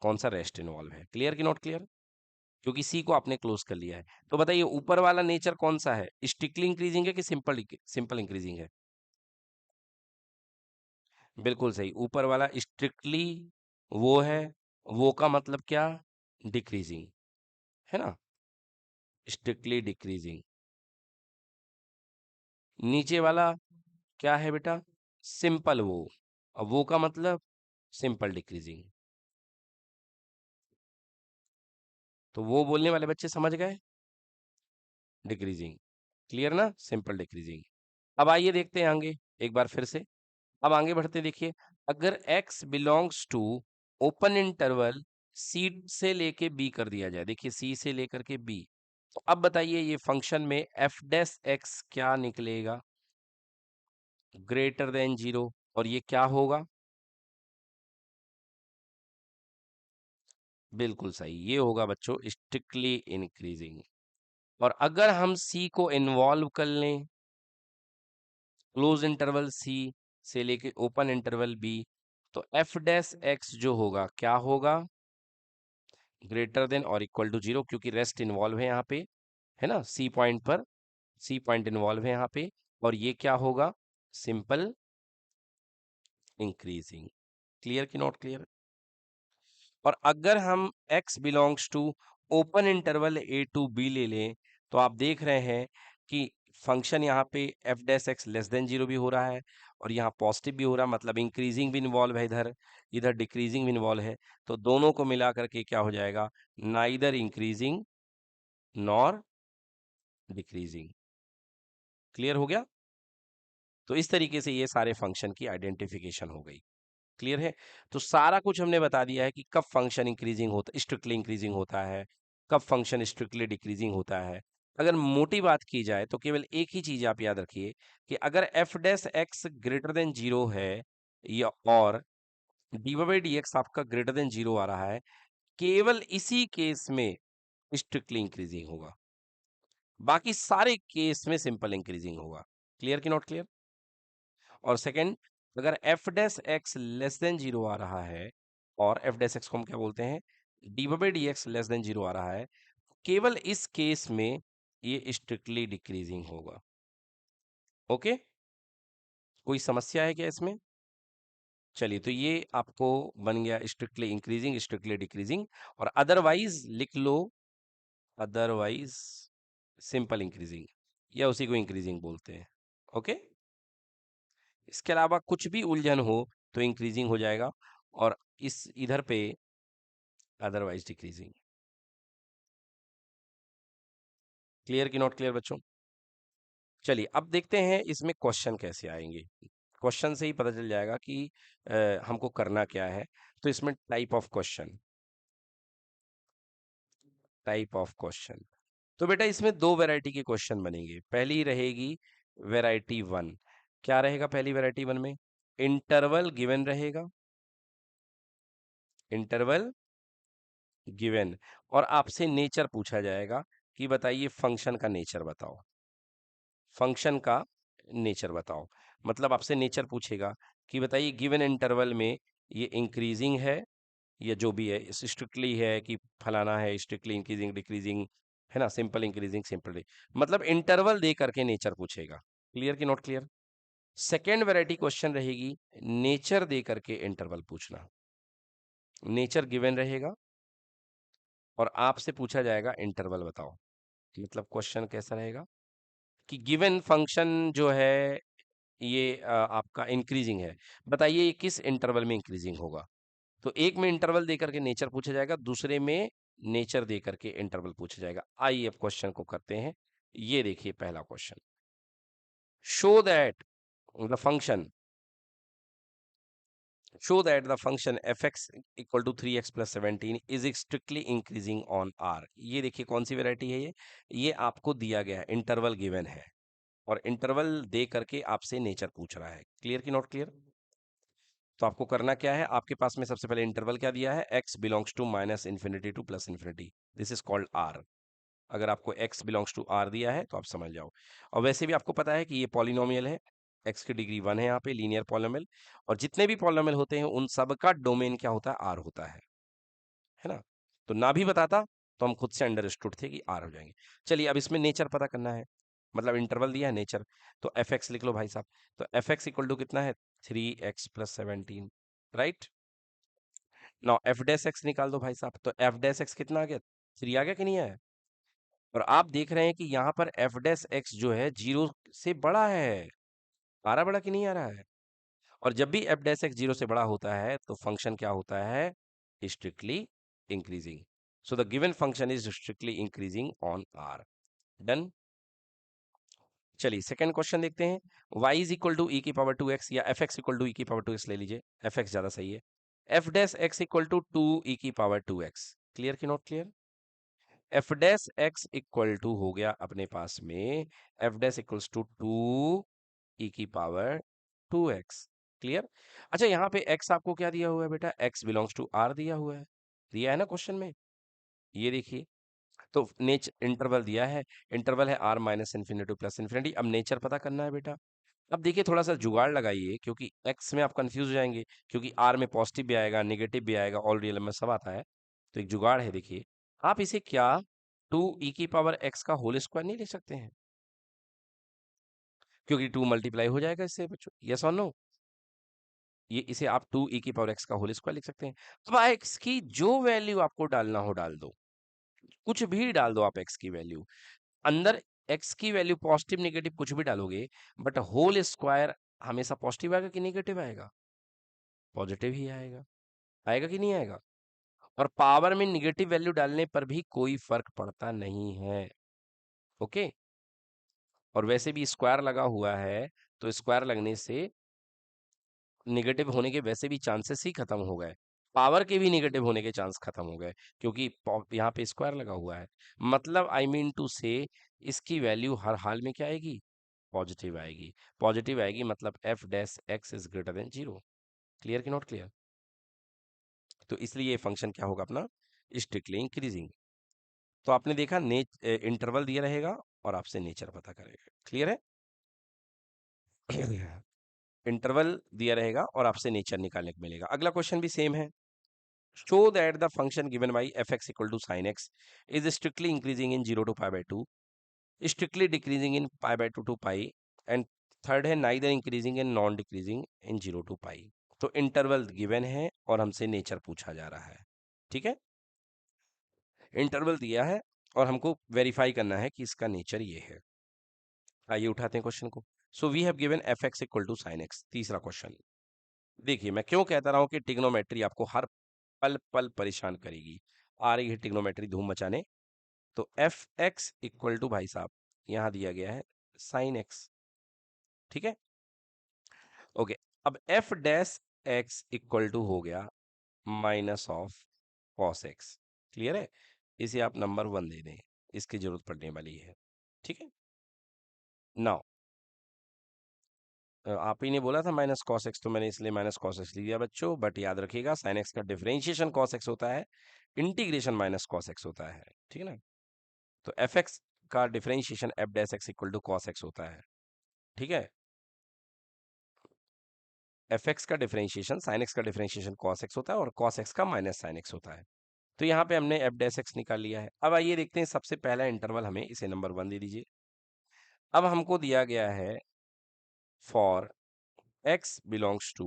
A: कौन सा? रेस्ट इन्वॉल्व है। क्लियर कि नॉट क्लियर? क्योंकि सी को आपने क्लोज कर लिया है। तो बताइए ऊपर वाला नेचर कौन सा है? स्ट्रिक्टली इंक्रीजिंग है कि सिंपल सिंपल इंक्रीजिंग है? बिल्कुल सही, ऊपर वाला स्ट्रिक्टली वो है। वो का मतलब क्या? डिक्रीजिंग, है ना? Strictly decreasing. नीचे वाला क्या है बेटा? सिंपल वो। अब वो का मतलब सिंपल डिक्रीजिंग। तो वो बोलने वाले बच्चे समझ गए, डिक्रीजिंग। क्लियर ना? Simple decreasing. अब आइए देखते हैं आगे एक बार फिर से। अब आगे बढ़ते देखिए, अगर x belongs to open interval c से लेके b कर दिया जाए, देखिए सी से लेकर के b, तो अब बताइए ये फंक्शन में एफ डैश एक्स क्या निकलेगा? Greater than 0। और ये क्या होगा? बिल्कुल सही, ये होगा बच्चों स्ट्रिक्टली इंक्रीजिंग। और अगर हम सी को इन्वॉल्व कर लें क्लोज इंटरवल सी से लेके ओपन इंटरवल बी, तो एफ डैश एक्स जो होगा क्या होगा? ग्रेटर देन और इक्वल टू 0, क्योंकि रेस्ट इन्वॉल्व है यहाँ पे, है ना, सी पॉइंट पर सी पॉइंट इन्वॉल्व है यहाँ पे। और ये क्या होगा? Simple increasing. क्लियर कि नॉट क्लियर? और अगर हम x belongs to open interval a to b ले लें, तो आप देख रहे हैं कि फंक्शन यहाँ पे F dash x less than 0 भी हो रहा है और यहाँ पॉजिटिव भी हो रहा है, मतलब इंक्रीजिंग भी इन्वॉल्व है, इधर इधर डिक्रीजिंग भी इन्वॉल्व है। तो दोनों को मिला करके क्या हो जाएगा? Neither increasing nor decreasing. Clear हो गया? तो इस तरीके से ये सारे फंक्शन की आइडेंटिफिकेशन हो गई। क्लियर है? तो सारा कुछ हमने बता दिया है कि कब फंक्शन इंक्रीजिंग होता, स्ट्रिक्टली इंक्रीजिंग होता है, कब फंक्शन स्ट्रिक्टली डिक्रीजिंग होता है। अगर मोटी बात की जाए तो केवल एक ही चीज आप याद रखिए कि अगर F dash x greater than 0 है या और डी बाई डी एक्स आपका ग्रेटर देन 0 आ रहा है, केवल इसी केस में स्ट्रिक्टली इंक्रीजिंग होगा, बाकी सारे केस में सिंपल इंक्रीजिंग होगा। क्लियर कि नॉट क्लियर? और सेकंड, अगर F dash x less than 0 आ रहा है और एफ डैश एक्स को हम क्या बोलते हैं? D by d x less than 0 आ रहा है, केवल इस केस में ये स्ट्रिक्टली डिक्रीजिंग होगा। ओके, कोई समस्या है क्या इसमें? चलिए, तो ये आपको बन गया स्ट्रिक्टली इंक्रीजिंग, स्ट्रिक्टली डिक्रीजिंग। और अदरवाइज लिख लो, अदरवाइज सिंपल इंक्रीजिंग, या उसी को इंक्रीजिंग बोलते हैं। ओके, इसके अलावा कुछ भी उलझन हो तो इंक्रीजिंग हो जाएगा, और इस इधर पे अदरवाइज डिक्रीजिंग। क्लियर कि नॉट क्लियर बच्चों? चलिए, अब देखते हैं इसमें क्वेश्चन कैसे आएंगे। क्वेश्चन से ही पता चल जाएगा कि हमको करना क्या है। तो इसमें टाइप ऑफ क्वेश्चन, तो बेटा इसमें दो वैरायटी के क्वेश्चन बनेंगे। पहली रहेगी वैरायटी वन। क्या रहेगा पहली वैरायटी वन में? इंटरवल गिवन रहेगा, इंटरवल गिवन, और आपसे नेचर पूछा जाएगा कि बताइए फंक्शन का नेचर बताओ, फंक्शन का नेचर बताओ। मतलब आपसे नेचर पूछेगा कि बताइए गिवन इंटरवल में ये इंक्रीजिंग है या जो भी है, स्ट्रिक्टली है कि फलाना है, स्ट्रिक्टली इंक्रीजिंग डिक्रीजिंग, है ना, सिंपल इंक्रीजिंग सिंपल, मतलब इंटरवल दे करके नेचर पूछेगा। क्लियर कि not clear? Second variety question रहेगी नेचर दे करके इंटरवल पूछना। नेचर गिवन रहेगा और आपसे पूछा जाएगा इंटरवल बताओ। मतलब क्वेश्चन कैसा रहेगा कि गिवन फंक्शन जो है ये आपका इंक्रीजिंग है, बताइए ये किस इंटरवल में इंक्रीजिंग होगा। तो एक में इंटरवल देकर के नेचर पूछा जाएगा, दूसरे में नेचर देकर के इंटरवल पूछा जाएगा। आइए अब क्वेश्चन को करते हैं। ये देखिए पहला question, show that the function the function f x equal to 3x plus 17 is strictly increasing on R. ये देखिए कौन सी वेराइटी है ये आपको दिया गया है, इंटरवल गिवन है और इंटरवल दे करके आपसे नेचर पूछ रहा है। क्लियर कि नॉट क्लियर? तो आपको करना क्या है, आपके पास में सबसे पहले इंटरवल क्या दिया है? x belongs to minus infinity to plus infinity, this is called r। अगर आपको x बिलोंग्स टू r दिया है तो आप समझ जाओ। और वैसे भी आपको पता है कि ये पॉलिनोमियल है, x की डिग्री 1 है यहाँ पे, लीनियर पॉलिनोमियल, और जितने भी पॉलिनोमियल होते हैं उन सब का डोमेन क्या होता है? r होता है ना। तो ना भी बताता तो हम खुद से अंडरस्टूड थे कि r हो जाएंगे। चलिए अब इसमें नेचर पता करना है, मतलब इंटरवल दिया है नेचर, तो एफ एक्स लिख लो भाई साहब। तो एफ एक्स इक्वल टू कितना है? 3x plus 17, right. Now F dash x निकाल दो भाई साहब, तो एफ डैश एक्स कितना आ गया? 3 आ गया कि नहीं आया? और आप देख रहे हैं कि यहाँ पर एफ डैश एक्स जो है 0 से बड़ा है, आ रहा बड़ा कि नहीं आ रहा है? और जब भी एफ डैश एक्स 0 से बड़ा होता है तो फंक्शन क्या होता है? Strictly increasing. So the given function is strictly increasing on R. Done. चलिए सेकंड क्वेश्चन देखते हैं। y is equal to e की पावर 2x, या f x equal to e की पावर 2x ले लीजिए, एफ एक्स ज्यादा सही है। F dash x equal to 2 e की पावर 2x। क्लियर कि not clear? F dash x equal to हो गया अपने पास में f dash equals to 2 e⁻²x। Clear? अच्छा, यहाँ पे x आपको क्या दिया हुआ है बेटा? x बिलोंग्स टू r दिया हुआ है, दिया है ना क्वेश्चन में। ये देखिए, तो नेचर इंटरवल दिया है, इंटरवल है r minus infinity to plus infinity. अब नेचर पता करना है बेटा। अब देखिए, थोड़ा सा जुगाड़ लगाइए, क्योंकि x में आप कंफ्यूज हो जाएंगे, क्योंकि r में पॉजिटिव भी आएगा, नेगेटिव भी आएगा, ऑल रियल में सब आता है। तो एक जुगाड़ है, देखिए, आप इसे क्या 2 e⁻x का होल स्क्वायर नहीं लिख सकते हैं? क्योंकि 2 मल्टीप्लाई हो जाएगा इससे बच्चों, यस और नो? ये इसे आप 2 e⁻x का होल स्क्वायर लिख सकते हैं। अब x की जो वैल्यू आपको डालना हो डाल दो, कुछ भी डाल दो आप x की वैल्यू अंदर। x की वैल्यू पॉजिटिव नेगेटिव कुछ भी डालोगे, बट होल स्क्वायर हमेशा पॉजिटिव आएगा कि नेगेटिव आएगा? पॉजिटिव ही आएगा। आएगा कि नहीं आएगा? और पावर में निगेटिव वैल्यू डालने पर भी कोई फर्क पड़ता नहीं है। ओके? और वैसे भी स्क्वायर लगा हुआ है, तो स्क्वायर लगने से निगेटिव होने के वैसे भी चांसेस ही खत्म हो गए, पावर के भी निगेटिव होने के चांस खत्म हो गए, क्योंकि यहाँ पे स्क्वायर लगा हुआ है। मतलब आई मीन टू से, इसकी वैल्यू हर हाल में क्या आएगी? पॉजिटिव आएगी। पॉजिटिव आएगी मतलब f dash x is greater than 0। Clear कि नॉट क्लियर? तो इसलिए ये फंक्शन क्या होगा अपना? Strictly increasing. तो आपने देखा, इंटरवल दिया रहेगा और आपसे नेचर पता करेगा। क्लियर है? इंटरवल दिया रहेगा और आपसे नेचर निकालने को मिलेगा। अगला क्वेश्चन भी सेम है। Show that the function given by f x equal to sine x is strictly increasing in 0 to π/2, strictly decreasing in π/2 to π, and third है neither increasing and non decreasing in 0 to π। तो interval given है और हमसे nature पूछा जा रहा है। ठीक है, इंटरवल दिया है और हमको वेरीफाई करना है कि इसका नेचर ये है। आइए उठाते हैं क्वेश्चन को। So we have given f x equal to sine x. तीसरा क्वेश्चन देखिए, मैं क्यों कहता रहा हूं कि ट्रिग्नोमेट्री आपको हर पल पल परेशान करेगी। आ रही है ट्रिग्नोमेट्री धूम मचाने। तो एफ एक्स इक्वल टू, भाई साहब, यहां दिया गया है साइन एक्स। ठीक है, ओके। अब f dash x equal to हो गया minus of cos x. Clear है? इसे आप नंबर 1 दे दें, इसकी जरूरत पड़ने वाली है। ठीक है, नाउ आप ही ने बोला था माइनस कॉस एक्स, तो मैंने इसलिए माइनस कॉस एक्स लिया बच्चों। बट याद रखिएगा, साइन एक्स का डिफरेंशिएशन कॉस एक्स होता है, इंटीग्रेशन माइनस कॉस एक्स होता है। ठीक है ना? तो एफ एक्स का differentiation f dash x equal to cos x होता है। ठीक है, एफ एक्स का डिफरेंशिएशन साइन एक्स का डिफरेंशिएशन कॉस एक्स होता है और कॉस एक्स का माइनस साइन एक्स होता है। तो यहाँ पे हमने एफ डैश एक्स निकाल लिया है। अब आइए देखते हैं, सबसे पहला इंटरवल हमें इसे नंबर 1 दे दीजिए। अब हमको दिया गया है for x belongs to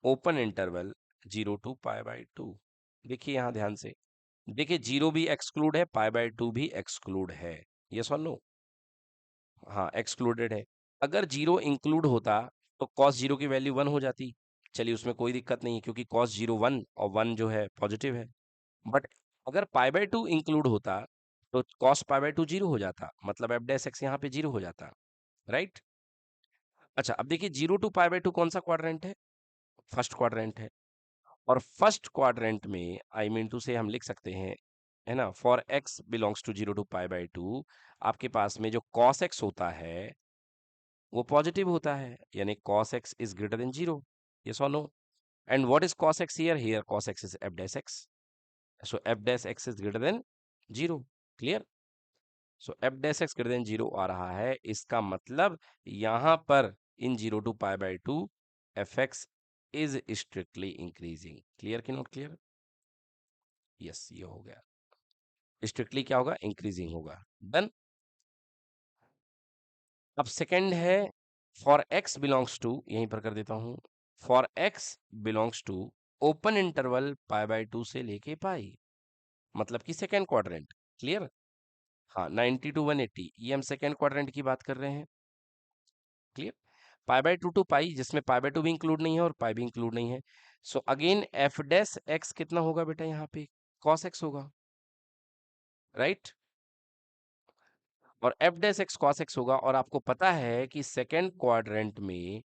A: open interval 0 to π/2। देखिए यहाँ ध्यान से, देखिए 0 भी एक्सक्लूड है, π/2 भी एक्सक्लूड है। यस और नो? हाँ, एक्सक्लूडेड है। अगर 0 इंक्लूड होता तो cos 0 की वैल्यू 1 हो जाती। चलिए, उसमें कोई दिक्कत नहीं है, क्योंकि cos 0 1 और 1 जो है पॉजिटिव है। बट अगर π/2 इंक्लूड होता तो cos π/2 0 हो जाता, मतलब एफ डैश एक्स यहाँ पे 0 हो जाता। राइट? अच्छा, अब देखिए 0 to π/2 कौन सा क्वाड्रेंट है? फर्स्ट क्वाड्रेंट है। और फर्स्ट क्वाड्रेंट में आई मीन टू से हम लिख सकते हैं, है ना, for x belongs to 0 to π/2, आपके पास में जो cos x होता है वो पॉजिटिव होता है, यानी cos x is greater than 0। Yes और no? And what is cos x here? Here cos x is f dash x, so f dash x is greater than 0। Clear? So f dash x greater than 0 आ रहा है, इसका मतलब यहां पर in 0 to π/2 fx is strictly increasing. Clear कि not clear? Yes, ये हो गया। स्ट्रिक्टली क्या होगा? इंक्रीजिंग होगा। डन। अब सेकंड है, फॉर x बिलोंग्स टू, यहीं पर कर देता हूं, for x belongs to open interval π/2 से लेके पाई, मतलब कि सेकंड क्वाड्रेंट। क्लियर? हाँ, 90 to 180, ये हम सेकंड क्वाड्रेंट की बात कर रहे हैं। क्लियर? π/2 टू पाई, जिसमें π/2 भी इंक्लूड नहीं है और पाई भी इंक्लूड नहीं है। So again f dash x कितना होगा बेटा? यहाँ पे cos x होगा। राइट? और f dash x cos x होगा। और आपको पता है कि सेकेंड क्वाड्रेंट में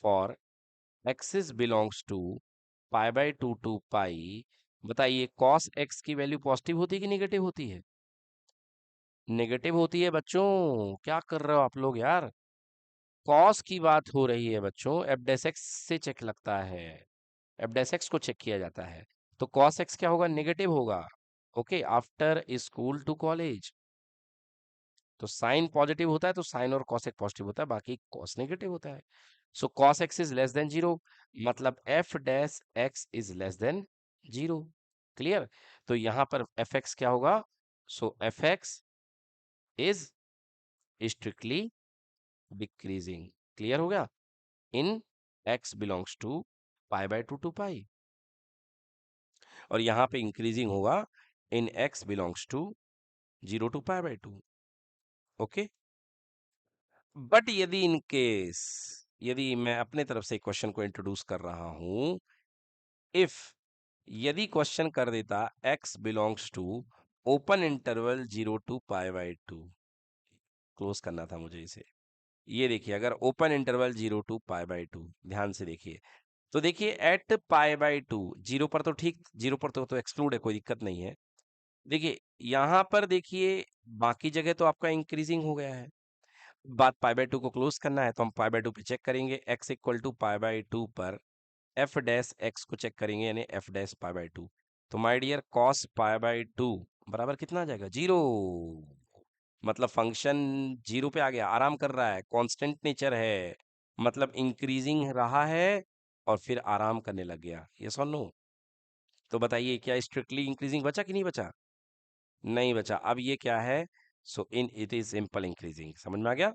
A: for axis belongs to π/2 to pi, बताइए cos x की वैल्यू पॉजिटिव होती है कि निगेटिव होती है? नेगेटिव होती है बच्चों। क्या कर रहे हो आप लोग यार? कॉस की बात हो रही है बच्चों, एफडेस से चेक लगता है, एफडेस को चेक किया जाता है। तो कॉस एक्स क्या होगा? नेगेटिव होगा। Okay, after school to college. तो साइन पॉजिटिव होता है तो साइन और कॉस एक पॉजिटिव होता है, बाकी कॉस नेगेटिव होता है। So cos x is less than zero, मतलब f dash x is less than zero. Clear? तो यहां पर एफ एक्स क्या होगा? So f x is strictly decreasing. Clear हो गया? In x belongs to pi by two to pi, और यहां पे इंक्रीजिंग होगा in x belongs to zero to pi by two. Okay, but यदि इन केस, यदि मैं अपने तरफ से क्वेश्चन को इंट्रोड्यूस कर रहा हूं, इफ, यदि क्वेश्चन कर देता x belongs to open interval zero to pi by two, close करना था मुझे इसे। ये देखिए, अगर open interval zero to pi by two, ध्यान से देखिए, तो देखिए at pi by two, zero पर तो ठीक, जीरो पर तो एक्सक्लूड है, कोई दिक्कत नहीं है। देखिए यहां पर देखिए, बाकी जगह तो आपका इंक्रीजिंग हो गया है। बात पाई बाय टू को क्लोज करना है, तो हम पाई बाय टू पे चेक करेंगे, x equal to pi by two पर एफ डैश एक्स को चेक करेंगे, यानी f dash pi by two. तो my dear, cos pi by two बराबर कितना आ जाएगा? जीरो। मतलब फंक्शन जीरो पे आ गया, आराम कर रहा है, कांस्टेंट नेचर है, मतलब इंक्रीजिंग रहा है और फिर आराम करने लग गया। यस और नो? तो बताइए, क्या स्ट्रिक्टली इंक्रीजिंग बचा कि नहीं बचा? नहीं बचा। अब ये क्या है? So in it is simple increasing. समझ में आ गया?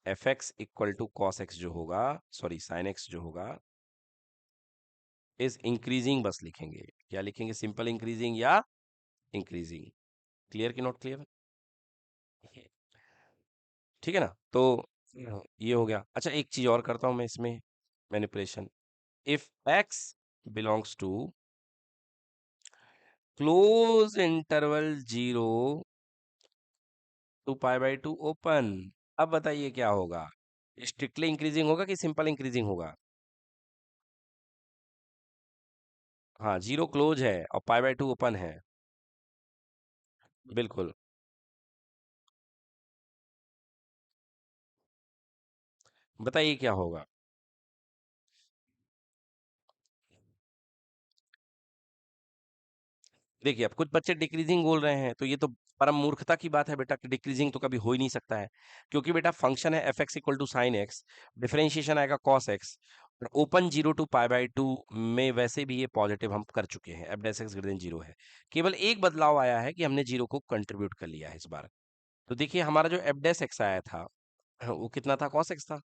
A: F x equal to cos x जो होगा, सॉरी साइन एक्स जो होगा, इज इंक्रीजिंग बस लिखेंगे। क्या लिखेंगे? सिंपल इंक्रीजिंग या इंक्रीजिंग। क्लियर कि नॉट क्लियर? ठीक है ना? तो ये हो गया। अच्छा, एक चीज और करता हूं मैं इसमें manipulation. If x belongs to close interval zero to pi by two open, अब बताइए क्या होगा? स्ट्रिक्टली इंक्रीजिंग होगा कि सिंपल इंक्रीजिंग होगा? हाँ, जीरो क्लोज है और पाई बाई टू ओपन है। बिल्कुल। बताइए क्या होगा? देखिए, अब कुछ बच्चे डिक्रीजिंग बोल रहे हैं, तो ये तो परम मूर्खता की बात है बेटा, कि डिक्रीजिंग तो कभी हो ही नहीं सकता है। क्योंकि बेटा फंक्शन है f x equal to sine x, differentiation आएगा कॉस एक्स, और open zero to pi by two में वैसे भी ये पॉजिटिव हम कर चुके हैं, f dash x greater than zero है। केवल एक बदलाव आया है कि हमने जीरो को कंट्रीब्यूट कर लिया है इस बार। तो देखिए, हमारा जो एफ डैश एक्स आया था, वो कितना था? कॉस एक्स था।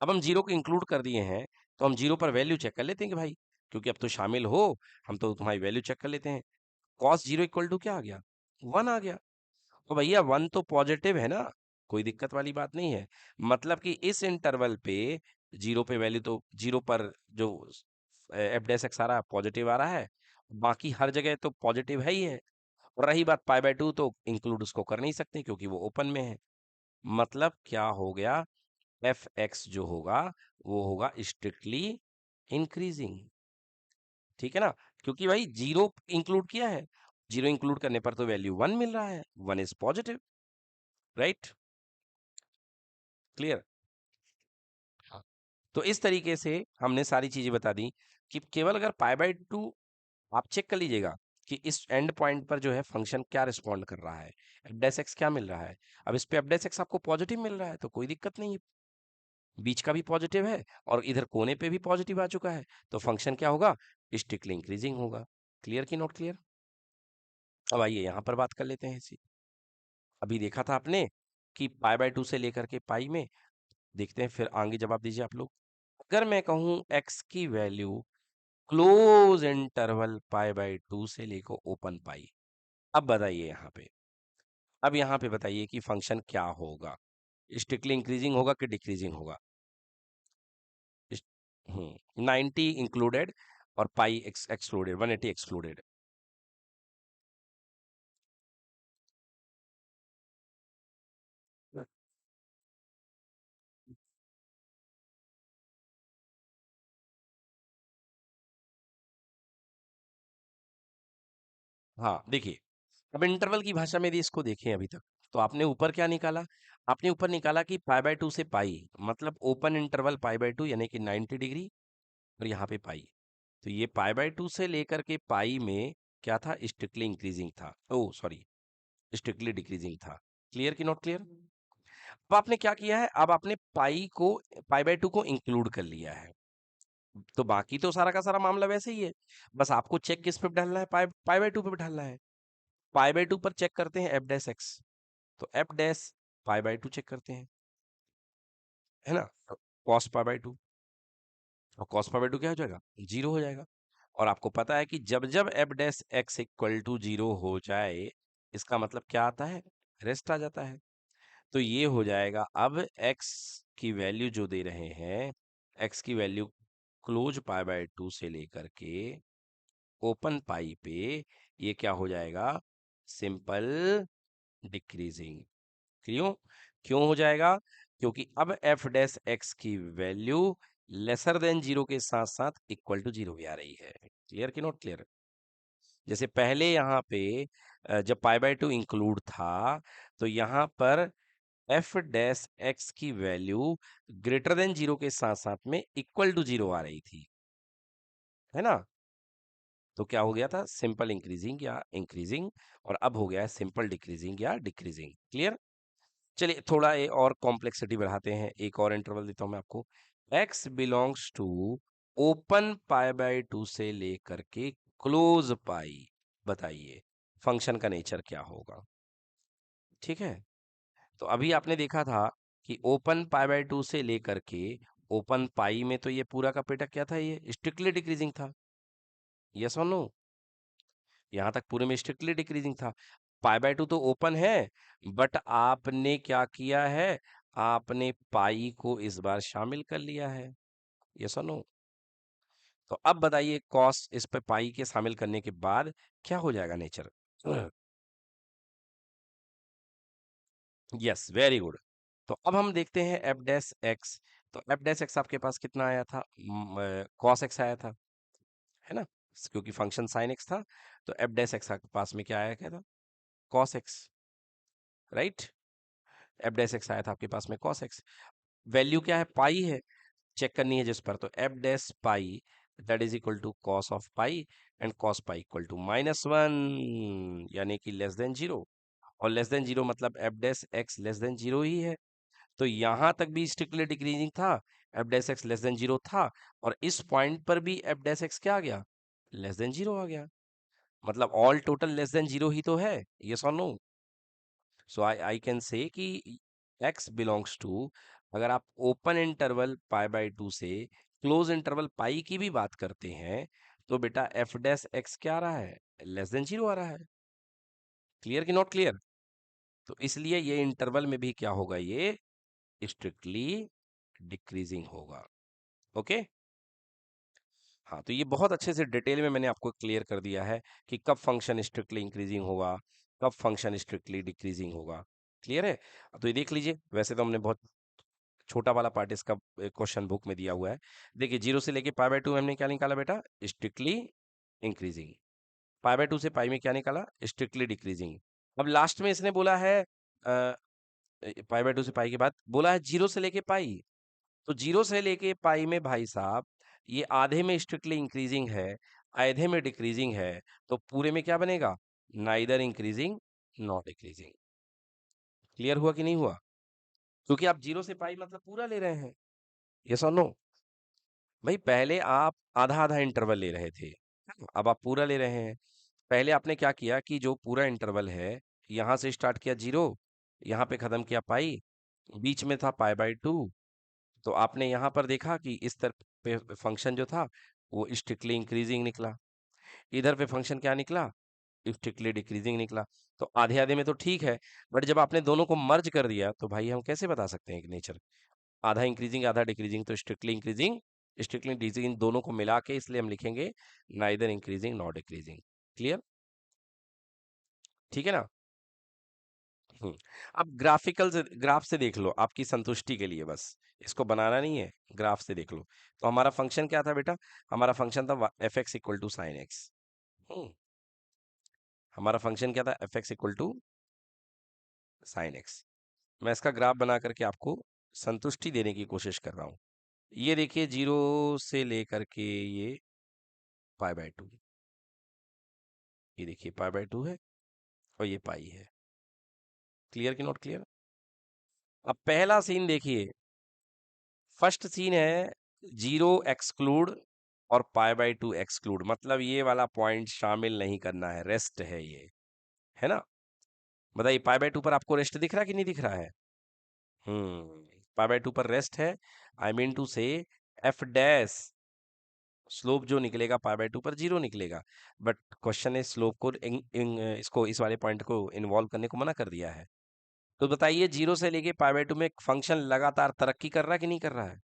A: अब हम जीरो को इंक्लूड कर दिए हैं, तो हम जीरो पर वैल्यू चेक कर लेते हैं कि भाई, क्योंकि अब तो शामिल हो, हम तो तुम्हारी वैल्यू चेक कर लेते हैं। कॉस जीरो इक्वल टू क्या आ गया? वन आ गया। तो भैया वन तो पॉजिटिव है ना, कोई दिक्कत वाली बात नहीं है। मतलब कि इस इंटरवल पे जीरो पे वैल्यू, तो जीरो पर जो एफ डैश एक्स आ रहा है पॉजिटिव आ रहा है, बाकी हर जगह तो पॉजिटिव है ही है। और रही बात पाई बाय टू, तो इंक्लूड उसको कर नहीं सकते क्योंकि वो ओपन में है। मतलब क्या हो गया? एफ एक्स जो होगा वो होगा स्ट्रिक्टली इंक्रीजिंग। ठीक है ना? क्योंकि भाई जीरो इंक्लूड किया है, जीरो इंक्लूड करने पर तो वैल्यू वन मिल रहा है, one is positive. Right? Clear? हाँ। तो इस तरीके से हमने सारी चीजें बता दी कि केवल अगर पाई बाय टू, आप चेक कर लीजिएगा कि इस एंड पॉइंट पर जो है फंक्शन क्या रिस्पॉन्ड कर रहा है, एफ डैश एक्स क्या मिल रहा है। अब इस पे एफ डैश एक्स आपको पॉजिटिव मिल रहा है तो कोई दिक्कत नहीं है, बीच का भी पॉजिटिव है और इधर कोने पे भी पॉजिटिव आ चुका है, तो फंक्शन क्या होगा? स्ट्रिक्टली इंक्रीजिंग होगा। क्लियर कि नॉट क्लियर? अब आइए यहां पर बात कर लेते हैं इसी। अभी देखा था आपने कि पाई बाय टू से लेकर के पाई में, देखते हैं फिर आगे जवाब दीजिए आप लोग। अगर मैं कहूं x की value close interval pi by to से लेकर ओपन पाई, अब बताइए यहाँ पे, अब यहाँ पे बताइए कि फंक्शन क्या होगा? स्ट्रिक्टली इंक्रीजिंग होगा कि डिक्रीजिंग होगा? 90 इंक्लूडेड और पाई एक्सक्लूडेड, 180 एक्सक्लूडेड। हाँ देखिए, अब इंटरवल की भाषा में यदि इसको देखें अभी तक, तो आपने ऊपर क्या निकाला? आपने ऊपर निकाला कि पाई बाय 2 से पाई, मतलब ओपन इंटरवल पाई बाय 2 यानी कि 90 डिग्री, और यहाँ पे पाई। तो ये पाई बाय 2 से लेकर के पाई में क्या था? स्ट्रिक्टली इंक्रीजिंग था, ओ सॉरी, स्ट्रिक्टली डिक्रीजिंग था। क्लियर कि नॉट क्लियर? अब आपने क्या किया है? अब आपने पाई बाय 2 को इंक्लूड कर लिया है, तो बाकी तो सारा का सारा मामला वैसे ही है। बस आपको चेक किस पे डालना है? पाई पाई बाय 2 पे डालना है। पाई बाय 2 पर चेक करते हैं एफ डैश एक्स, तो f dash pi by 2 check करते हैं, है ना? कॉस पाई बाय 2, और कॉस पाई बाय 2 क्या हो जाएगा? जीरो हो जाएगा। और आपको पता है कि जब जब f dash x equal to zero हो जाए, इसका मतलब क्या आता है? रेस्ट आ जाता है। तो ये हो जाएगा, अब एक्स की वैल्यू जो दे रहे हैं, एक्स की वैल्यू क्लोज पाई बाय 2 से लेकर के ओपन पाई पे, ये क्या हो जाएगा? Simple decreasing. क्यों? क्यों हो जाएगा? क्योंकि अब एफ डैश एक्स की वैल्यू लेसर देन जीरो के साथ साथ इक्वल टू जीरो भी आ रही है। क्लियर कि नॉट क्लियर? जैसे पहले यहाँ पे जब पाई बाय 2 इंक्लूड था, तो यहाँ पर एफ डैश एक्स की वैल्यू ग्रेटर देन जीरो के साथ साथ में इक्वल टू जीरो आ रही थी, है ना? तो क्या हो गया था? सिंपल इंक्रीजिंग या इंक्रीजिंग, और अब हो गया है सिंपल डिक्रीजिंग या डिक्रीजिंग। क्लियर? चलिए थोड़ा ये और कॉम्प्लेक्सिटी बढ़ाते हैं, एक और इंटरवल देता हूं मैं आपको। x belongs to open pi by 2 से लेकर के क्लोज पाई, बताइए फंक्शन का नेचर क्या होगा? ठीक है, तो अभी आपने देखा था कि ओपन पाई बाय 2 से लेकर के ओपन पाई में तो ये पूरा का पेटा क्या था? ये स्ट्रिक्टली डिक्रीजिंग था। यस और नो? यहां तक पूरे में स्ट्रिक्टली डिक्रीजिंग था। पाई बाय 2 तो ओपन है, बट आपने क्या किया है? आपने पाई को इस बार शामिल कर लिया है। यस और नो? तो अब बताइए कॉस इस पे पाई के शामिल करने के बाद क्या हो जाएगा नेचर? Yes, very good. तो अब हम देखते हैं एफ डैश एक्स। तो एफ डैश एक्स आपके पास कितना आया था? कॉस एक्स आया था, है ना? क्योंकि फंक्शन साइन एक्स था, तो एफ डैश एक्स आपके पास में क्या आया, क्या था? Cos x, right? F dash x आया था आपके पास में कॉस एक्स। वैल्यू क्या है? पाई है, चेक करनी है जिस पर, तो f dash pi that is equal to cos of pi, and cos pi equal to -1, यानी कि लेस देन जीरो। और लेस देन जीरो मतलब f dash x less than zero ही है। तो यहां तक भी स्ट्रिक्टली डिक्रीजिंग था, f dash x less than zero था, और इस पॉइंट पर भी एफ डैश एक्स क्या आ गया? लेस देन जीरो आ गया। मतलब all total less than zero ही तो है। यस और no? So I can say कि x बिलोंग्स टू, अगर आप ओपन इंटरवल पाई बाय 2 से क्लोज इंटरवल पाई की भी बात करते हैं, तो बेटा एफ डैश एक्स क्या आ रहा है? लेस देन जीरो आ रहा है। क्लियर कि नॉट क्लियर? तो इसलिए ये इंटरवल में भी क्या होगा? ये स्ट्रिक्टली डिक्रीजिंग होगा। ओके, हाँ, तो ये बहुत अच्छे से डिटेल में मैंने आपको क्लियर कर दिया है कि कब फंक्शन स्ट्रिक्टली इंक्रीजिंग होगा, कब फंक्शन स्ट्रिक्टली डिक्रीजिंग होगा। क्लियर है? तो ये देख लीजिए, वैसे तो हमने बहुत छोटा वाला पार्ट इसका क्वेश्चन बुक में दिया हुआ है। देखिए, जीरो से लेके पाई बाय 2 हमने क्या निकाला बेटा? Strictly increasing. पाई बाय 2 से पाई में क्या निकाला? Strictly decreasing. अब लास्ट में इसने बोला है पाई बाय 2 से पाई के बाद बोला है जीरो से लेके पाई, तो जीरो से लेके पाई में भाई साहब ये आधे में स्ट्रिक्टली इंक्रीजिंग है, आधे में डिक्रीजिंग है, तो पूरे में क्या बनेगा? Neither increasing not decreasing. Clear हुआ कि नहीं हुआ? क्योंकि आप जीरो से पाई मतलब पूरा ले रहे हैं। यस और नो? भाई पहले आप आधा आधा इंटरवल ले रहे थे, अब आप पूरा ले रहे हैं। पहले आपने क्या किया कि जो पूरा इंटरवल है, यहां से स्टार्ट किया जीरो, यहाँ पे खत्म किया पाई, बीच में था पाई बाय 2, तो आपने यहाँ पर देखा कि इस तरफ पे फंक्शन जो था वो स्ट्रिक्टली इंक्रीजिंग निकला, इधर पे फंक्शन क्या निकला? स्ट्रिक्टली डिक्रीजिंग निकला। तो आधे आधे में तो ठीक है, बट जब आपने दोनों को मर्ज कर दिया, तो भाई हम कैसे बता सकते हैं कि नेचर आधा इंक्रीजिंग आधा डिक्रीजिंग? तो स्ट्रिक्टली इंक्रीजिंग स्ट्रिक्टली डिक्रीजिंग दोनों को मिला के इसलिए हम लिखेंगे neither increasing not decreasing. Clear? ठीक है ना? हम्म। अब ग्राफिकल से, ग्राफ से देख लो आपकी संतुष्टि के लिए, बस इसको बनाना नहीं है, ग्राफ से देख लो। तो हमारा फंक्शन क्या था बेटा? हमारा फंक्शन था f x equal to sine x. हमारा फंक्शन क्या था, f x equal to sine x. मैं इसका ग्राफ बना करके आपको संतुष्टि देने की कोशिश कर रहा हूँ। ये देखिए 0 से लेकर के ये π/2, ये देखिए π/2 है और ये पाई है। क्लियर कि नॉट क्लियर? अब पहला सीन देखिए, फर्स्ट सीन है 0 एक्सक्लूड और π/2 एक्सक्लूड, मतलब ये वाला पॉइंट शामिल नहीं करना है, रेस्ट है ये, है ना? बताइए π/2 पर आपको रेस्ट दिख रहा है कि नहीं दिख रहा है? π/2 पर रेस्ट है। आई मीन टू से एफ डैश स्लोप जो निकलेगा π/2 पर 0 निकलेगा, बट क्वेश्चन ने स्लोप को इसको इस वाले पॉइंट को इन्वॉल्व करने को मना कर दिया है। तो बताइए 0 से लेके π/2 में फंक्शन लगातार तरक्की कर रहा है कि नहीं कर रहा है?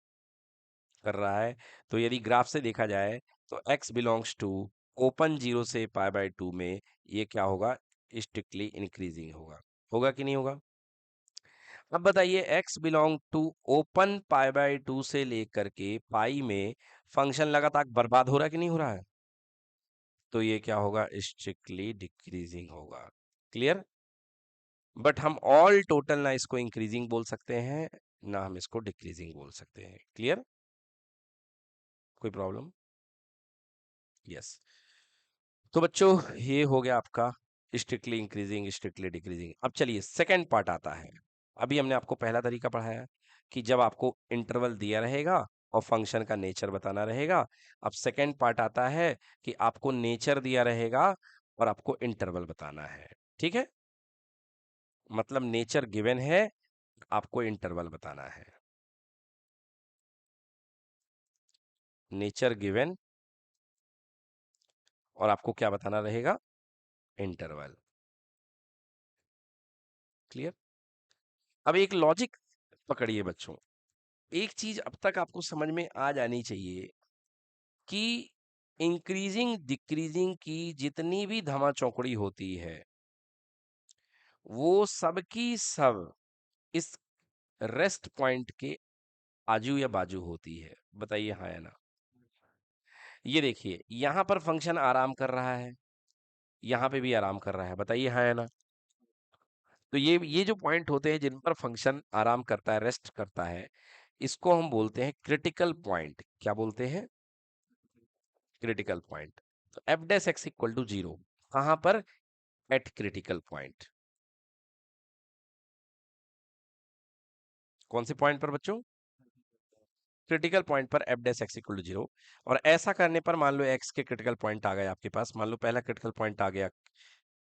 A: कर रहा है। तो यदि ग्राफ से देखा जाए तो x बिलोंग्स टू ओपन 0 से π/2 में ये क्या होगा, स्ट्रिक्टली इंक्रीजिंग होगा। होगा कि नहीं होगा? अब बताइए x बिलोंग टू ओपन π/2 से लेकर के पाई में फंक्शन लगातार बर्बाद हो रहा है कि नहीं हो रहा है? तो ये क्या होगा, स्ट्रिक्टली डिक्रीजिंग होगा। क्लियर? बट हम ऑल टोटल ना इसको इंक्रीजिंग बोल सकते हैं, ना हम इसको डिक्रीजिंग बोल सकते हैं। क्लियर? कोई प्रॉब्लम? यस। तो बच्चों ये हो गया आपका स्ट्रिक्टली इंक्रीजिंग स्ट्रिक्टली डिक्रीजिंग। अब चलिए सेकंड पार्ट आता है। अभी हमने आपको पहला तरीका पढ़ाया कि जब आपको इंटरवल दिया रहेगा और फंक्शन का नेचर बताना रहेगा। अब सेकंड पार्ट आता है कि आपको नेचर दिया रहेगा और आपको इंटरवल बताना है। ठीक है, मतलब नेचर गिवन है, आपको इंटरवल बताना है। नेचर गिवन और आपको क्या बताना रहेगा, इंटरवल। क्लियर? अब एक लॉजिक पकड़िए बच्चों, एक चीज अब तक आपको समझ में आ जानी चाहिए कि इंक्रीजिंग डिक्रीजिंग की जितनी भी धमा चौकड़ी होती है वो सब की सब इस रेस्ट पॉइंट के आजू या बाजू होती है। बताइए हाँ या ना? ये देखिए यहां पर फंक्शन आराम कर रहा है, यहां पे भी आराम कर रहा है। बताइए हाँ या ना? तो ये जो पॉइंट होते हैं जिन पर फंक्शन आराम करता है, रेस्ट करता है, इसको हम बोलते हैं क्रिटिकल पॉइंट। क्या बोलते हैं? Critical point. तो f dash x equal to 0 कहां पर? At critical point. कौन से पॉइंट पर बच्चों? क्रिटिकल पॉइंट पर f dash x equal to 0। और ऐसा करने पर मान लो एक्स के क्रिटिकल पॉइंट आ गए आपके पास। मान लो पहला क्रिटिकल पॉइंट आ गया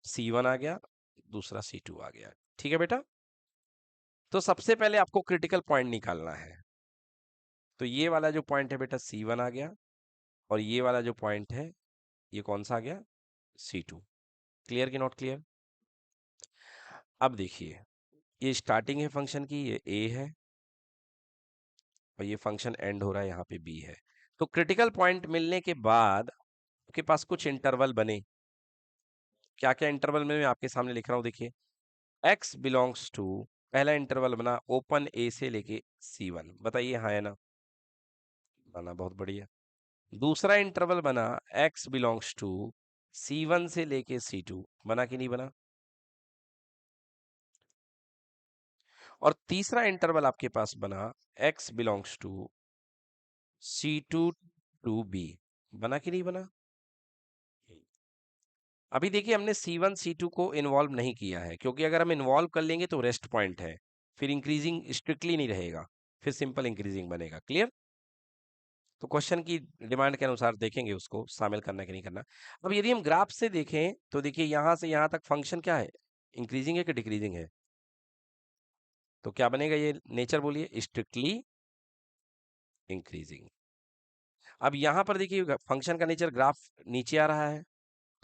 A: C1 आ गया, दूसरा C2 आ गया। ठीक है बेटा? तो सबसे पहले आपको क्रिटिकल पॉइंट निकालना है। तो ये वाला जो पॉइंट है बेटा C1 आ गया, और ये वाला जो पॉइंट है ये कौन सा आ गया, C2। क्लियर कि नॉट क्लियर? अब देखिए ये स्टार्टिंग है फंक्शन की, ये A है, और ये फंक्शन एंड हो रहा है यहाँ पे B है। तो क्रिटिकल पॉइंट मिलने के बाद आपके पास कुछ इंटरवल बने। क्या क्या इंटरवल में मैं आपके सामने लिख रहा हूँ, देखिए x बिलोंग्स टू, पहला इंटरवल बना ओपन A से लेके C1। बताइए हाँ या ना? बना, बहुत बढ़िया। दूसरा इंटरवल बना x बिलोंग्स टू C1 से लेके C2। बना कि नहीं बना? और तीसरा इंटरवल आपके पास बना x belongs to C2 to B। बना कि नहीं बना? अभी देखिए हमने C1 C2 को इन्वॉल्व नहीं किया है, क्योंकि अगर हम इन्वॉल्व कर लेंगे तो रेस्ट पॉइंट है, फिर इंक्रीजिंग स्ट्रिक्टली नहीं रहेगा, फिर सिंपल इंक्रीजिंग बनेगा। क्लियर? तो क्वेश्चन की डिमांड के अनुसार देखेंगे उसको शामिल करना कि नहीं करना। अब यदि हम ग्राफ से देखें तो देखिए यहां से यहां तक फंक्शन क्या है, इंक्रीजिंग है कि डिक्रीजिंग है? तो क्या बनेगा ये नेचर, बोलिए? Strictly increasing. अब यहां पर देखिए फंक्शन का नेचर ग्राफ नीचे आ रहा है,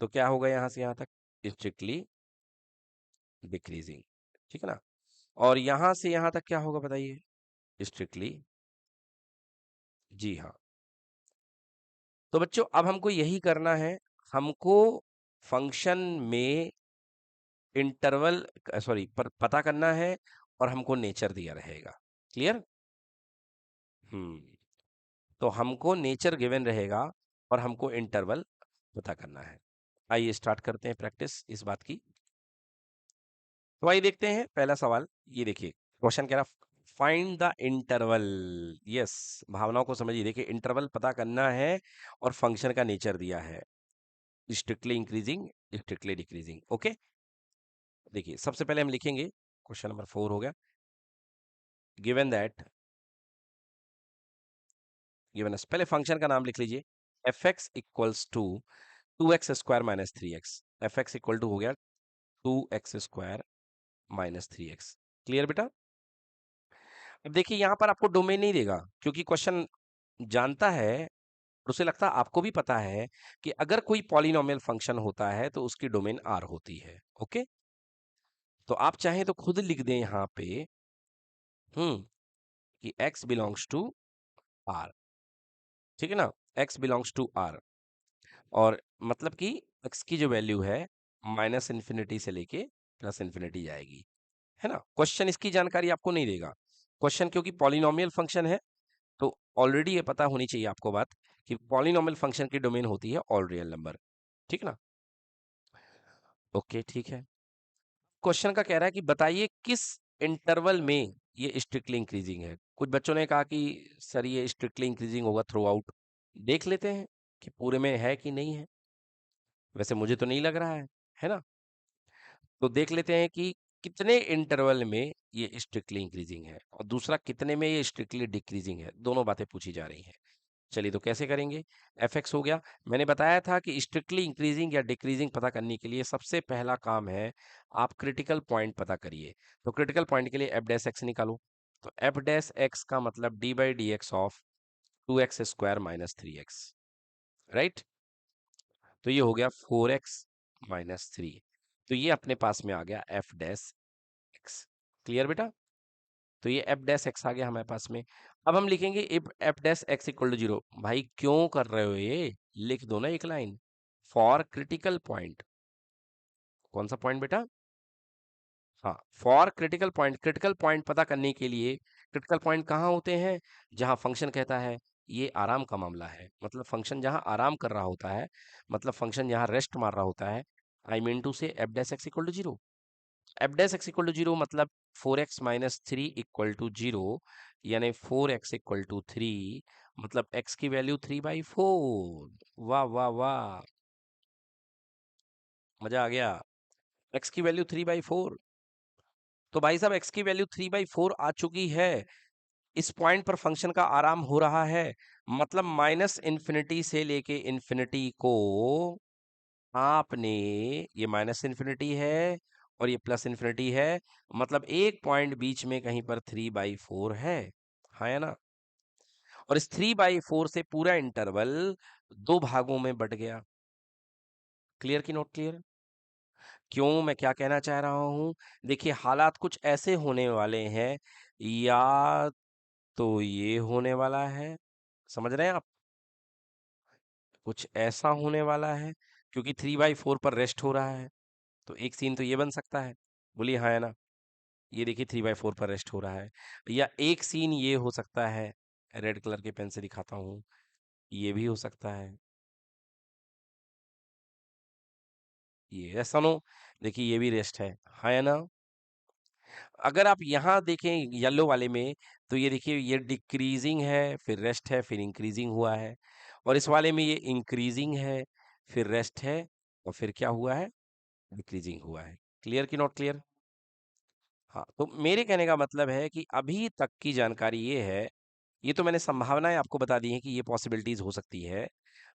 A: तो क्या होगा यहां से यहां तक, स्ट्रिक्टली डिक्रीजिंग। ठीक है ना? और यहां से यहां तक क्या होगा बताइए, स्ट्रिक्टली। जी हाँ। तो बच्चों अब हमको यही करना है, हमको फंक्शन में इंटरवल सॉरी पर पता करना है, और हमको नेचर दिया रहेगा। क्लियर? हम्म। तो हमको नेचर गिवन रहेगा और हमको इंटरवल पता करना है। आइए स्टार्ट करते हैं प्रैक्टिस इस बात की। तो आइए देखते हैं पहला सवाल। ये देखिए क्वेश्चन कह रहा फाइंड द इंटरवल। यस, भावनाओं को समझिए। देखिए इंटरवल पता करना है और फंक्शन का नेचर दिया है, strictly increasing, strictly decreasing. Okay, देखिए सबसे पहले हम लिखेंगे क्वेश्चन नंबर 4 हो गया। गिवन दैट, गिवन अस, पहले फंक्शन का नाम लिख लीजिए। F x equals to 2x² minus 3x। F x equal to हो गया 2x² माइनस 3x। क्लियर बेटा? अब देखिए यहां पर आपको डोमेन नहीं देगा, क्योंकि क्वेश्चन जानता है और उसे लगता है आपको भी पता है कि अगर कोई पॉलिनोमियल फंक्शन होता है तो उसकी डोमेन आर होती है। ओके, तो आप चाहें तो खुद लिख दें यहां पे कि x बिलोंग्स टू आर। ठीक है ना, x बिलोंग्स टू आर, और मतलब कि x की जो वैल्यू है माइनस इन्फिनिटी से लेके प्लस इन्फिनिटी जाएगी, है ना। क्वेश्चन इसकी जानकारी आपको नहीं देगा। क्वेश्चन क्योंकि पॉलिनोमियल फंक्शन है, तो ऑलरेडी ये पता होनी चाहिए आपको बात कि पॉलिनोमियल फंक्शन की डोमेन होती है ऑल रियल नंबर। ठीक ना, ओके ठीक है। क्वेश्चन का कह रहा है कि बताइए किस इंटरवल में ये स्ट्रिक्टली इंक्रीजिंग है। कुछ बच्चों ने कहा कि सर ये स्ट्रिक्टली इंक्रीजिंग होगा थ्रू आउट। देख लेते हैं कि पूरे में है कि नहीं है। वैसे मुझे तो नहीं लग रहा है ना। तो देख लेते हैं कि कितने इंटरवल में ये स्ट्रिक्टली इंक्रीजिंग है और दूसरा कितने में ये स्ट्रिक्टली डिक्रीजिंग है। दोनों बातें पूछी जा रही हैं। चलिए तो कैसे करेंगे। एफ एक्स हो गया, मैंने बताया था कि स्ट्रिक्टली इंक्रीजिंग या डिक्रीजिंग पता करने के लिए सबसे पहला काम है आप क्रिटिकल पॉइंट पता करिए। तो क्रिटिकल पॉइंट के लिए एफ डैश एक्स निकालो। तो एफ डैश एक्स का मतलब D by d x of 2x² minus 3x, right. तो ये हो गया 4x माइनस 3। तो ये अपने पास में आ गया एफ डैश एक्स। क्लियर बेटा? तो ये एफ डैश एक्स आ गया हमारे पास में। अब हम लिखेंगे if f dash x equal to 0। भाई क्यों कर रहे हो ये, लिख दो ना एक लाइन। फॉर क्रिटिकल पॉइंट, कौन सा पॉइंट बेटा? हाँ, for critical point. Critical point पता करने के लिए क्रिटिकल पॉइंट कहाँ होते हैं? जहां फंक्शन कहता है ये आराम का मामला है, मतलब फंक्शन जहां आराम कर रहा होता है, मतलब फंक्शन जहां रेस्ट मार रहा होता है। आई मीन टू से f dash x equal to 0। F dash x equal to 0 मतलब 4x माइनस 3 इक्वल टू 0, यानी 4x इक्वल टू 3, मतलब x की वैल्यू 3/4। वाह वाह वाह, मजा आ गया। x की वैल्यू 3/4। तो भाई साहब x की वैल्यू 3/4 आ चुकी है, इस पॉइंट पर फंक्शन का आराम हो रहा है, मतलब माइनस इन्फिनिटी से लेके इन्फिनिटी को आपने, ये माइनस इन्फिनिटी है और ये प्लस इन्फिनिटी है, मतलब एक पॉइंट बीच में कहीं पर 3/4 है। हाँ या ना। और इस 3/4 से पूरा इंटरवल दो भागों में बट गया। क्लियर की नॉट क्लियर? क्यों, मैं क्या कहना चाह रहा हूं। देखिए हालात कुछ ऐसे होने वाले हैं, या तो ये होने वाला है, समझ रहे हैं आप, कुछ ऐसा होने वाला है, क्योंकि 3/4 पर रेस्ट हो रहा है। तो एक सीन तो ये बन सकता है, बोलिए हाँ या ना। ये देखिए 3/4 पर रेस्ट हो रहा है। या एक सीन ये हो सकता है, रेड कलर के पेन से दिखाता हूँ, ये भी हो सकता है। ये ऐसा नो, देखिए ये भी रेस्ट है या ना। अगर आप यहाँ देखें येलो वाले में, तो ये देखिए ये डिक्रीजिंग है, फिर रेस्ट है, फिर इंक्रीजिंग हुआ है। और इस वाले में ये इंक्रीजिंग है, फिर रेस्ट है, और फिर क्या हुआ है, डिक्रीजिंग हुआ है। क्लियर की नॉट क्लियर? हाँ, तो मेरे कहने का मतलब है कि अभी तक की जानकारी ये है, ये तो मैंने संभावनाएं आपको बता दी हैं कि ये पॉसिबिलिटीज हो सकती है,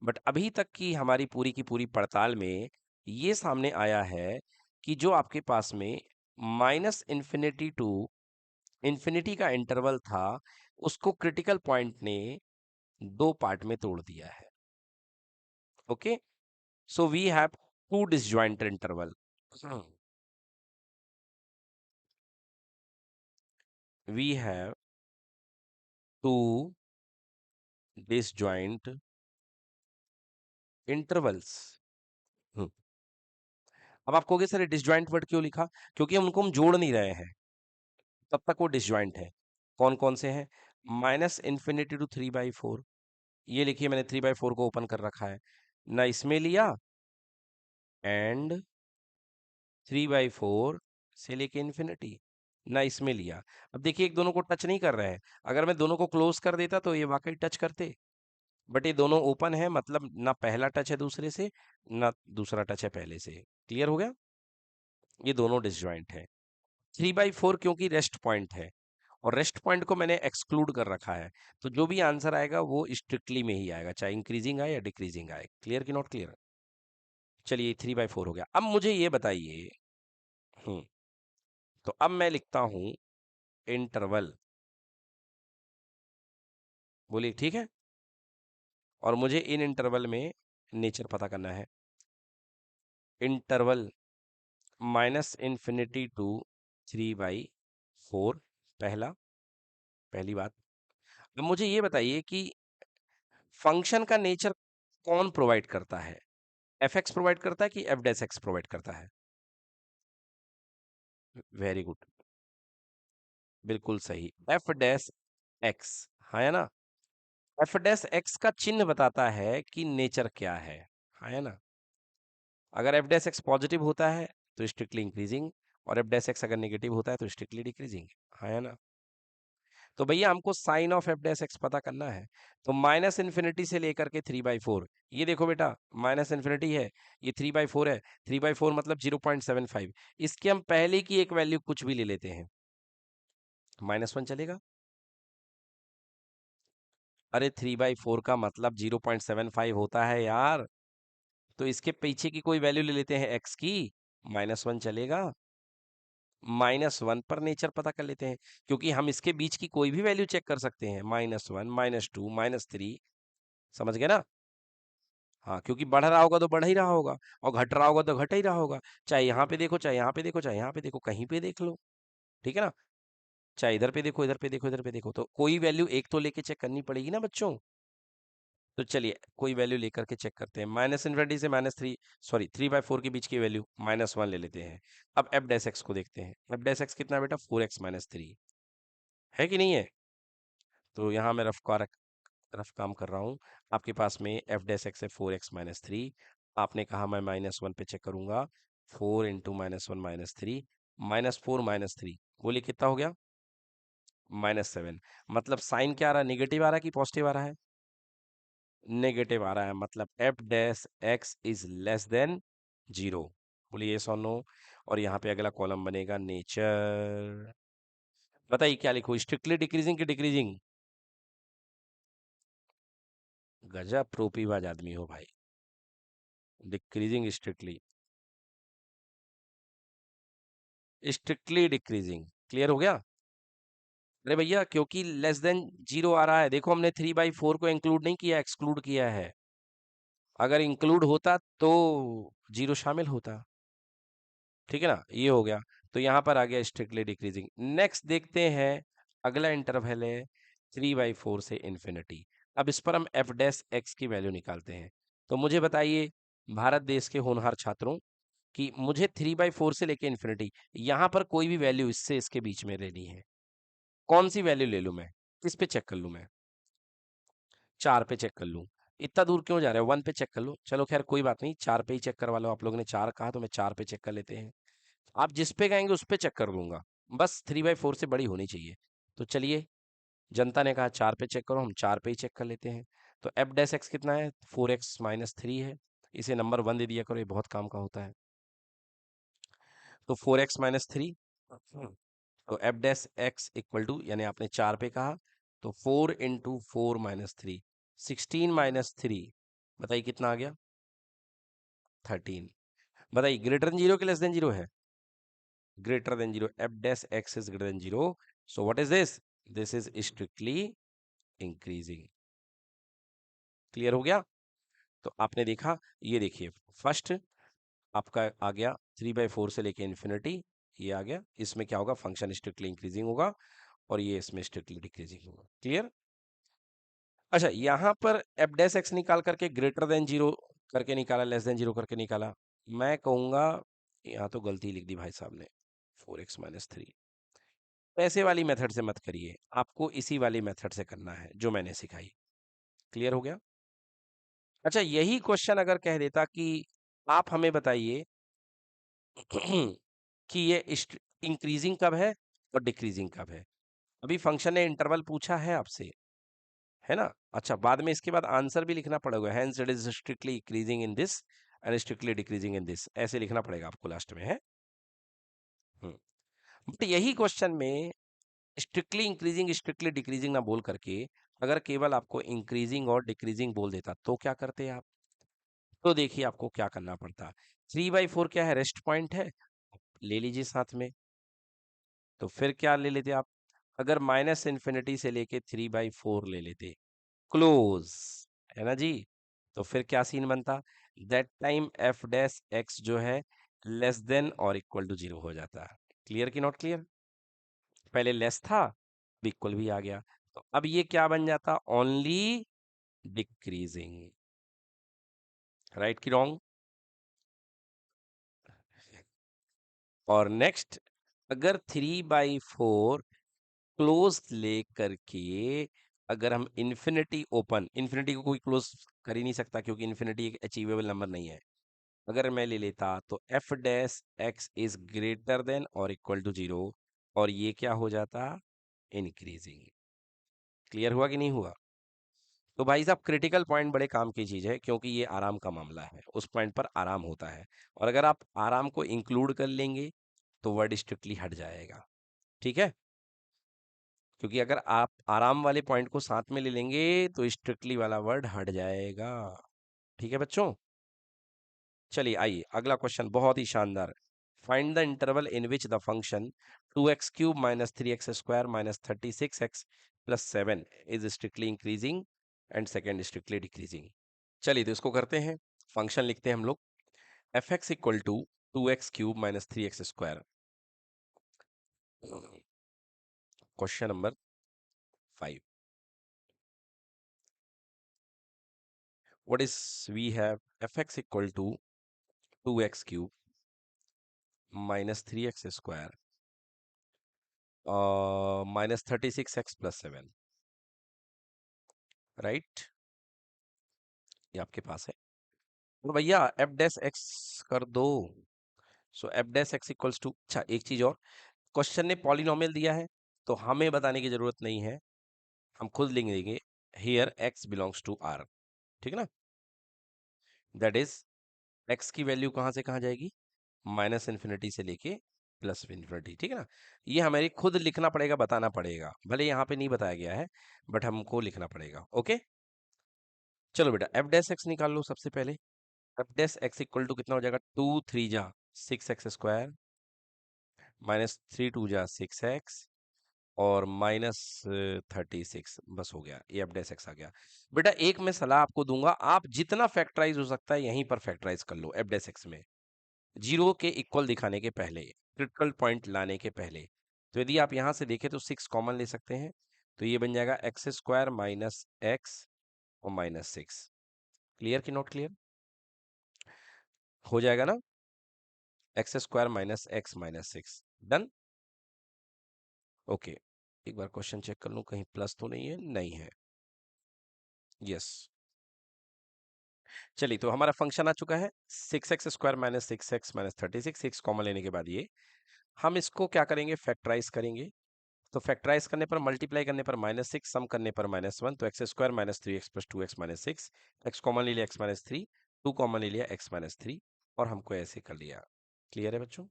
A: बट अभी तक की हमारी पूरी की पूरी पड़ताल में ये सामने आया है कि जो आपके पास में माइनस इन्फिनिटी टू इन्फिनिटी का इंटरवल था, उसको क्रिटिकल पॉइंट ने दो पार्ट में तोड़ दिया है। Okay, so we have two disjoint interval. We have two disjoint intervals. अब आप कहोगे सर डिसजॉइंट वर्ड क्यों लिखा? क्योंकि हम उनको हम जोड़ नहीं रहे हैं, तब तक वो डिसजॉइंट है। कौन कौन से हैं? माइनस इन्फिनिटी टू 3/4, ये लिखिए मैंने 3/4 को ओपन कर रखा है, ना इसमें लिया एंड 3/4 से लेके इन्फिनिटी ना इसमें लिया। अब देखिए एक दोनों को टच नहीं कर रहे हैं, अगर मैं दोनों को क्लोज कर देता तो ये वाकई टच करते, बट ये दोनों ओपन है, मतलब ना पहला टच है दूसरे से, ना दूसरा टच है पहले से। क्लियर हो गया? ये दोनों डिसजॉइंट है। 3/4 क्योंकि रेस्ट पॉइंट है, और रेस्ट पॉइंट को मैंने एक्सक्लूड कर रखा है, तो जो भी आंसर आएगा वो स्ट्रिक्टली में ही आएगा, चाहे इंक्रीजिंग आए या डिक्रीजिंग आए। क्लियर कि नॉट क्लियर? चलिए 3/4 हो गया। अब मुझे ये बताइए, हम्म तो अब मैं लिखता हूं इंटरवल, बोलिए ठीक है, और मुझे इन इंटरवल में नेचर पता करना है। इंटरवल माइनस इन्फिनिटी टू 3/4, पहली बात। अब मुझे ये बताइए कि फंक्शन का नेचर कौन प्रोवाइड करता है? एफ एक्स प्रोवाइड करता है कि एफ डैश एक्स प्रोवाइड करता है? वेरी गुड, बिल्कुल सही, एफ डैश एक्स, है ना? एफ डैश एक्स का चिन्ह बताता है कि नेचर क्या है ना? अगर एफ डैश एक्स पॉजिटिव होता है तो स्ट्रिक्टली इंक्रीजिंग, और एफ डैश एक्स अगर नेगेटिव होता है तो स्ट्रिक्टली डिक्रीजिंग, है ना? तो भैया हमको sine of f dash x पता करना है, तो माइनस इन्फिनिटी से लेकर के 3/4, ये देखो बेटा माइनस इन्फिनिटी है, ये 3/4 है, 3/4 मतलब 0.75, इसके हम पहले की एक वैल्यू कुछ भी ले लेते हैं, -1 चलेगा? अरे 3/4 का मतलब 0.75 होता है यार, तो इसके पीछे की कोई वैल्यू ले लेते हैं एक्स की, -1 चलेगा? -1 पर नेचर पता कर लेते हैं, क्योंकि हम इसके बीच की कोई भी वैल्यू चेक कर सकते हैं, -1, -2, -3, समझ गए ना? हाँ, क्योंकि बढ़ रहा होगा तो बढ़ ही रहा होगा, और घट रहा होगा तो घट ही रहा होगा, चाहे यहाँ पे देखो, चाहे यहाँ पे देखो, चाहे यहाँ पे देखो, कहीं पे देख लो, ठीक है ना? चाहे इधर पे देखो, इधर पे देखो, इधर पे देखो, तो कोई वैल्यू एक तो लेके चेक करनी पड़ेगी ना बच्चों। तो चलिए कोई वैल्यू लेकर के चेक करते हैं, माइनस इन्फिनिटी से -3, सॉरी 3/4 के बीच की वैल्यू -1 ले लेते हैं। अब एफ डैश एक्स को देखते हैं, एफ डैश एक्स कितना है बेटा? 4x-3 है कि नहीं है? तो यहाँ मैं रफ काम कर रहा हूँ, आपके पास में एफ डैश एक्स है 4x-3, आपने कहा मैं -1 पे चेक करूंगा, 4 इंटू -1 -3, -4 -3, बोलिए कितना हो गया? -7, मतलब साइन क्या आ रहा है? निगेटिव आ रहा है कि पॉजिटिव आ रहा है? नेगेटिव आ रहा है, मतलब f dash x is less than 0, बोलिए यस और नो। और यहाँ पे अगला कॉलम बनेगा नेचर, बताइए क्या लिखो, स्ट्रिक्टली डिक्रीजिंग की डिक्रीजिंग? गजब प्रोपीबाज आदमी हो भाई, decreasing strictly, strictly decreasing, clear हो गया? अरे भैया क्योंकि लेस देन 0 आ रहा है, देखो हमने 3/4 को इंक्लूड नहीं किया, एक्सक्लूड किया है, अगर इंक्लूड होता तो 0 शामिल होता, ठीक है ना? ये हो गया, तो यहाँ पर आ गया स्ट्रिक्टली डिक्रीजिंग। नेक्स्ट देखते हैं, अगला इंटरवल है 3/4 से इन्फिनिटी। अब इस पर हम एफ डैश एक्स की वैल्यू निकालते हैं, तो मुझे बताइए भारत देश के होनहार छात्रों कि मुझे 3/4 से लेके इन्फिनिटी, यहाँ पर कोई भी वैल्यू इससे इसके बीच में लेनी है, कौन सी वैल्यू ले लूँ मैं? किस पे चेक कर लूँ मैं? 4 पे चेक कर लूँ? इतना दूर क्यों जा रहे हो, 1 पे चेक कर लो, चलो खैर कोई बात नहीं, 4 पे ही चेक करवा लो, आप लोगों ने 4 कहा तो मैं 4 पे चेक कर लेते हैं, आप जिस पे कहेंगे उस पे चेक कर लूंगा, बस 3/4 से बड़ी होनी चाहिए। तो चलिए, जनता ने कहा 4 पे चेक करो, हम 4 पे ही चेक कर लेते हैं। तो एफ डैश एक्स कितना है? 4x-3 है, इसे नंबर 1 दे दिया करो, ये बहुत काम का होता है। तो 4x-3, तो f dash x equal to, यानी आपने 4 पे कहा, तो 4 इंटू 4-3, 16-3, बताइए कितना आ गया? 13। बताइए ग्रेटर देन 0 के लेस देन 0 है? Greater than 0, f dash x is greater than 0, so what is this? This is strictly increasing. Clear हो गया? तो आपने देखा, ये देखिए फर्स्ट आपका आ गया 3/4 से लेके इन्फिनिटी, ये आ गया, इसमें क्या होगा? फंक्शन स्ट्रिक्टली इंक्रीजिंग होगा, और ये इसमें स्ट्रिक्टली डिक्रीजिंग होगा। क्लियर? अच्छा, यहाँ पर एफ डैश एक्स निकाल करके ग्रेटर देन 0 करके निकाला, लेस देन 0 करके निकाला, मैं कहूंगा यहाँ तो गलती लिख दी भाई साहब ने, 4x-3। पैसे वाली मेथड से मत करिए, आपको इसी वाली मेथड से करना है जो मैंने सिखाई। क्लियर हो गया? अच्छा, यही क्वेश्चन अगर कह देता कि आप हमें बताइए कि ये इंक्रीजिंग कब है और डिक्रीजिंग कब है। अभी फंक्शन ने इंटरवल पूछा है आपसे, है ना। अच्छा, बाद में इसके बाद आंसर भी लिखना पड़ेगा, hence it is strictly increasing in this and strictly decreasing in this, ऐसे लिखना पड़ेगा आपको लास्ट में, है। बट यही क्वेश्चन में स्ट्रिक्टली इंक्रीजिंग स्ट्रिक्टली डिक्रीजिंग ना बोल करके अगर केवल आपको इंक्रीजिंग और डिक्रीजिंग बोल देता तो क्या करते आप। तो देखिए आपको क्या करना पड़ता। 3/4 क्या है, रेस्ट पॉइंट है, ले लीजिए साथ में। तो फिर क्या ले लेते आप, अगर माइनस इन्फिनिटी से लेके 3/4 ले लेते, क्लोज, है ना जी। तो फिर क्या सीन बनता, that time F dash x जो है लेस देन और इक्वल टू 0 हो जाता है। क्लियर कि नॉट क्लियर। पहले लेस था, अब इक्वल भी आ गया, तो अब ये क्या बन जाता, ओनली डिक्रीजिंग। राइट कि रॉन्ग। और नेक्स्ट, अगर 3/4 क्लोज लेकर के अगर हम इन्फिनिटी ओपन, इन्फिनिटी को कोई क्लोज कर ही नहीं सकता क्योंकि इन्फिनिटी एक अचीवेबल नंबर नहीं है, अगर मैं ले लेता तो f dash x is greater then और इक्वल टू 0, और ये क्या हो जाता, इंक्रीजिंग। क्लियर हुआ कि नहीं हुआ। तो भाई साहब क्रिटिकल पॉइंट बड़े काम की चीज है क्योंकि ये आराम का मामला है, उस पॉइंट पर आराम होता है, और अगर आप आराम को इंक्लूड कर लेंगे तो वर्ड स्ट्रिक्टली हट जाएगा। ठीक है, क्योंकि अगर आप आराम वाले पॉइंट को साथ में ले लेंगे तो स्ट्रिक्टली वाला वर्ड हट जाएगा। ठीक है बच्चों, चलिए आइए अगला क्वेश्चन बहुत ही शानदार। Find the interval in which the function 2x³ minus 3x² minus 36x plus 7 is strictly increasing and second strictly decreasing. चलिए तो इसको करते हैं, फंक्शन लिखते हैं हम लोग, f x equal to 2x³ minus 3x²। Question number 5, what is we have fx equal to 2x³ minus 3x² minus 36x plus 7, right. ये आपके पास है, तो भैया एफ डैश एक्स कर दो। So f dash x equals to, अच्छा एक चीज और, क्वेश्चन ने पॉलिनोमियल दिया है तो हमें बताने की जरूरत नहीं है, हम खुद लिख देंगे here x belongs to R. ठीक है ना, दैट इज एक्स की वैल्यू कहां से कहां जाएगी, माइनस इन्फिनिटी से लेके प्लस इन्फिनिटी। ठीक है ना, ये हमें खुद लिखना पड़ेगा, बताना पड़ेगा, भले यहाँ पे नहीं बताया गया है बट हमको लिखना पड़ेगा। ओके, चलो बेटा एफ डैश एक्स निकाल लो सबसे पहले। F dash x equal to कितना हो जाएगा, 2 3 जा 6x² माइनस 3 2 जा 6x और माइनस 36, बस हो गया, ये एफ डैश एक्स आ गया। बेटा एक मैं सलाह आपको दूंगा, आप जितना फैक्टराइज हो सकता है यहीं पर फैक्टराइज कर लो एफ डैश एक्स में, जीरो के इक्वल दिखाने के पहले, क्रिटिकल पॉइंट लाने के पहले। तो यदि आप यहां से देखें तो 6 कॉमन ले सकते हैं, तो ये बन जाएगा x² माइनस एक्स और माइनस 6। क्लियर कि नॉट क्लियर, हो जाएगा ना, x² minus x minus 6, done. Okay, एक बार क्वेश्चन चेक कर लूं कहीं प्लस तो नहीं है, नहीं है, यस। चलिए तो हमारा फंक्शन आ चुका है 6x² minus 6x minus 36, 6 common लेने के बाद ये हम इसको क्या करेंगे, फैक्टराइज करेंगे। तो फैक्टराइज करने पर, मल्टीप्लाई करने पर -6, सम करने पर -1, तो x² minus 3x plus 2x minus 6, x common ले लिया x माइनस 3, 2 कॉमन ले लिया x माइनस 3, और हमको ऐसे कर लिया। क्लियर है बच्चों,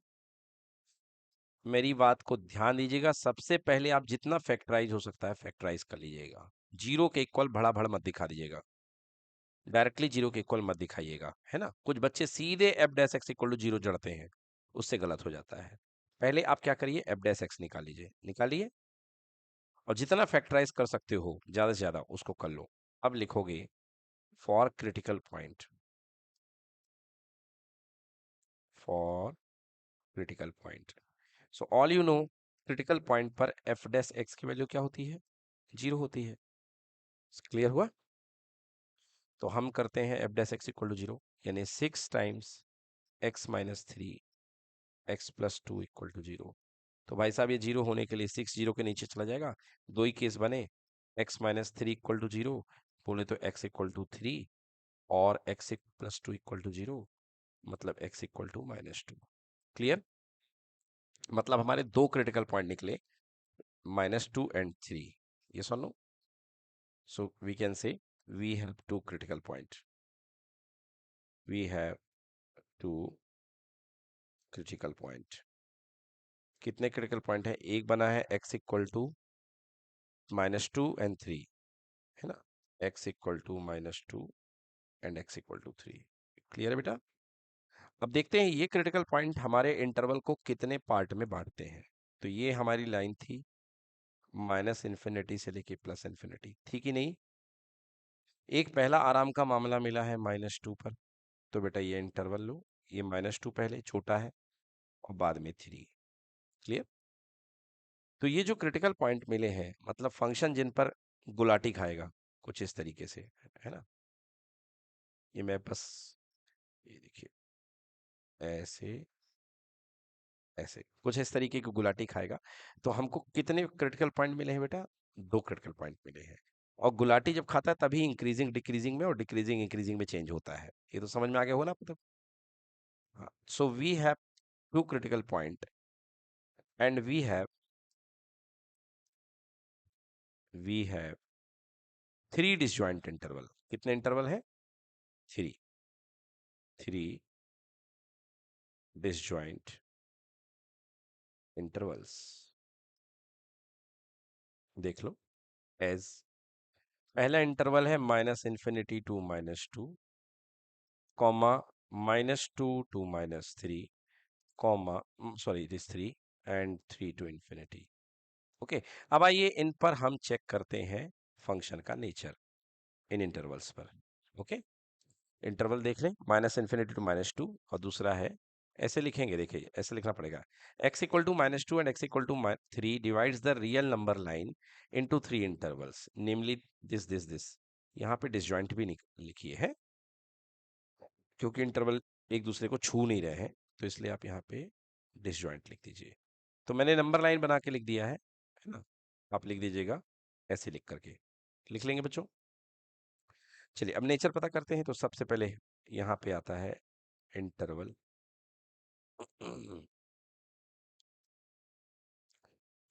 A: मेरी बात को ध्यान दीजिएगा, सबसे पहले आप जितना फैक्टराइज हो सकता है फैक्टराइज कर लीजिएगा, जीरो के इक्वल भड़ा भड़ मत दिखा दीजिएगा, डायरेक्टली जीरो के इक्वल मत दिखाइएगा, है ना। कुछ बच्चे सीधे f dash x equal to zero जड़ते हैं, उससे गलत हो जाता है। पहले आप क्या करिए, एफ डैश एक्स निकाल लीजिए, निकालिए, और जितना फैक्टराइज कर सकते हो ज्यादा से ज्यादा उसको कर लो। अब लिखोगे for critical point, for critical point, so all you know critical point पर एफ डैश एक्स की वैल्यू क्या होती है, जीरो होती है। क्लियर हुआ, तो हम करते हैं f dash x equal to zero, यानी 6 times x minus 3 x plus 2 equal to zero. तो भाई साहब ये जीरो होने के लिए 6 जीरो के नीचे चला जाएगा, दो ही केस बने, x minus 3 equal to zero, बोले तो एक्स इक्वल टू 3 और x plus 2 equal to zero, मतलब x इक्वल टू -2। क्लियर? मतलब हमारे दो क्रिटिकल पॉइंट निकले, -2 and 3। yes or no? So we can say we have two critical point, we have two critical point। कितने critical point है? एक बना है x इक्वल टू -2 and 3, है ना? x equal to -2 and x equal to 3। Clear है बेटा? अब देखते हैं ये क्रिटिकल पॉइंट हमारे इंटरवल को कितने पार्ट में बांटते हैं। तो ये हमारी लाइन थी -इन्फिनिटी से लेके +इन्फिनिटी, थी कि नहीं? एक पहला आराम का मामला मिला है -2 पर, तो बेटा ये इंटरवल लो, ये -2 पहले छोटा है और बाद में 3। क्लियर? तो ये जो क्रिटिकल पॉइंट मिले हैं, मतलब फंक्शन जिन पर गुलाटी खाएगा, कुछ इस तरीके से, है ना? ये मैं बस, ये देखिए, ऐसे ऐसे कुछ इस तरीके की गुलाटी खाएगा। तो हमको कितने क्रिटिकल पॉइंट मिले हैं बेटा? दो क्रिटिकल पॉइंट मिले हैं। और गुलाटी जब खाता है तभी इंक्रीजिंग डिक्रीजिंग में और डिक्रीजिंग इंक्रीजिंग में चेंज होता है। ये तो समझ में आ गया होगा ना? मतलब हाँ। So we have two critical point and we have three disjoint interval. कितने इंटरवल है? Three disjoint intervals. देख लो। एज पहला इंटरवल है -infinity to -2, comma -2 to -3, comma sorry this 3 and 3 to infinity. Okay. अब आइए इन पर हम चेक करते हैं फंक्शन का नेचर इन इंटरवल्स पर। ओके। इंटरवल देख लें, -इन्फिनिटी टू -2, और दूसरा है, ऐसे लिखेंगे, देखिए ऐसे लिखना पड़ेगा, x equal to -2 and x equal to 3 divides the real number line into three intervals, namely this. यहाँ पे डिसजॉइंट भी लिखिए है, क्योंकि इंटरवल एक दूसरे को छू नहीं रहे हैं, तो इसलिए आप यहाँ पे डिसजॉइंट लिख दीजिए। तो मैंने नंबर लाइन बना के लिख दिया है ना? आप लिख दीजिएगा ऐसे लिख करके, लिख लेंगे बच्चों। चलिए अब नेचर पता करते हैं। तो सबसे पहले यहाँ पे आता है इंटरवल।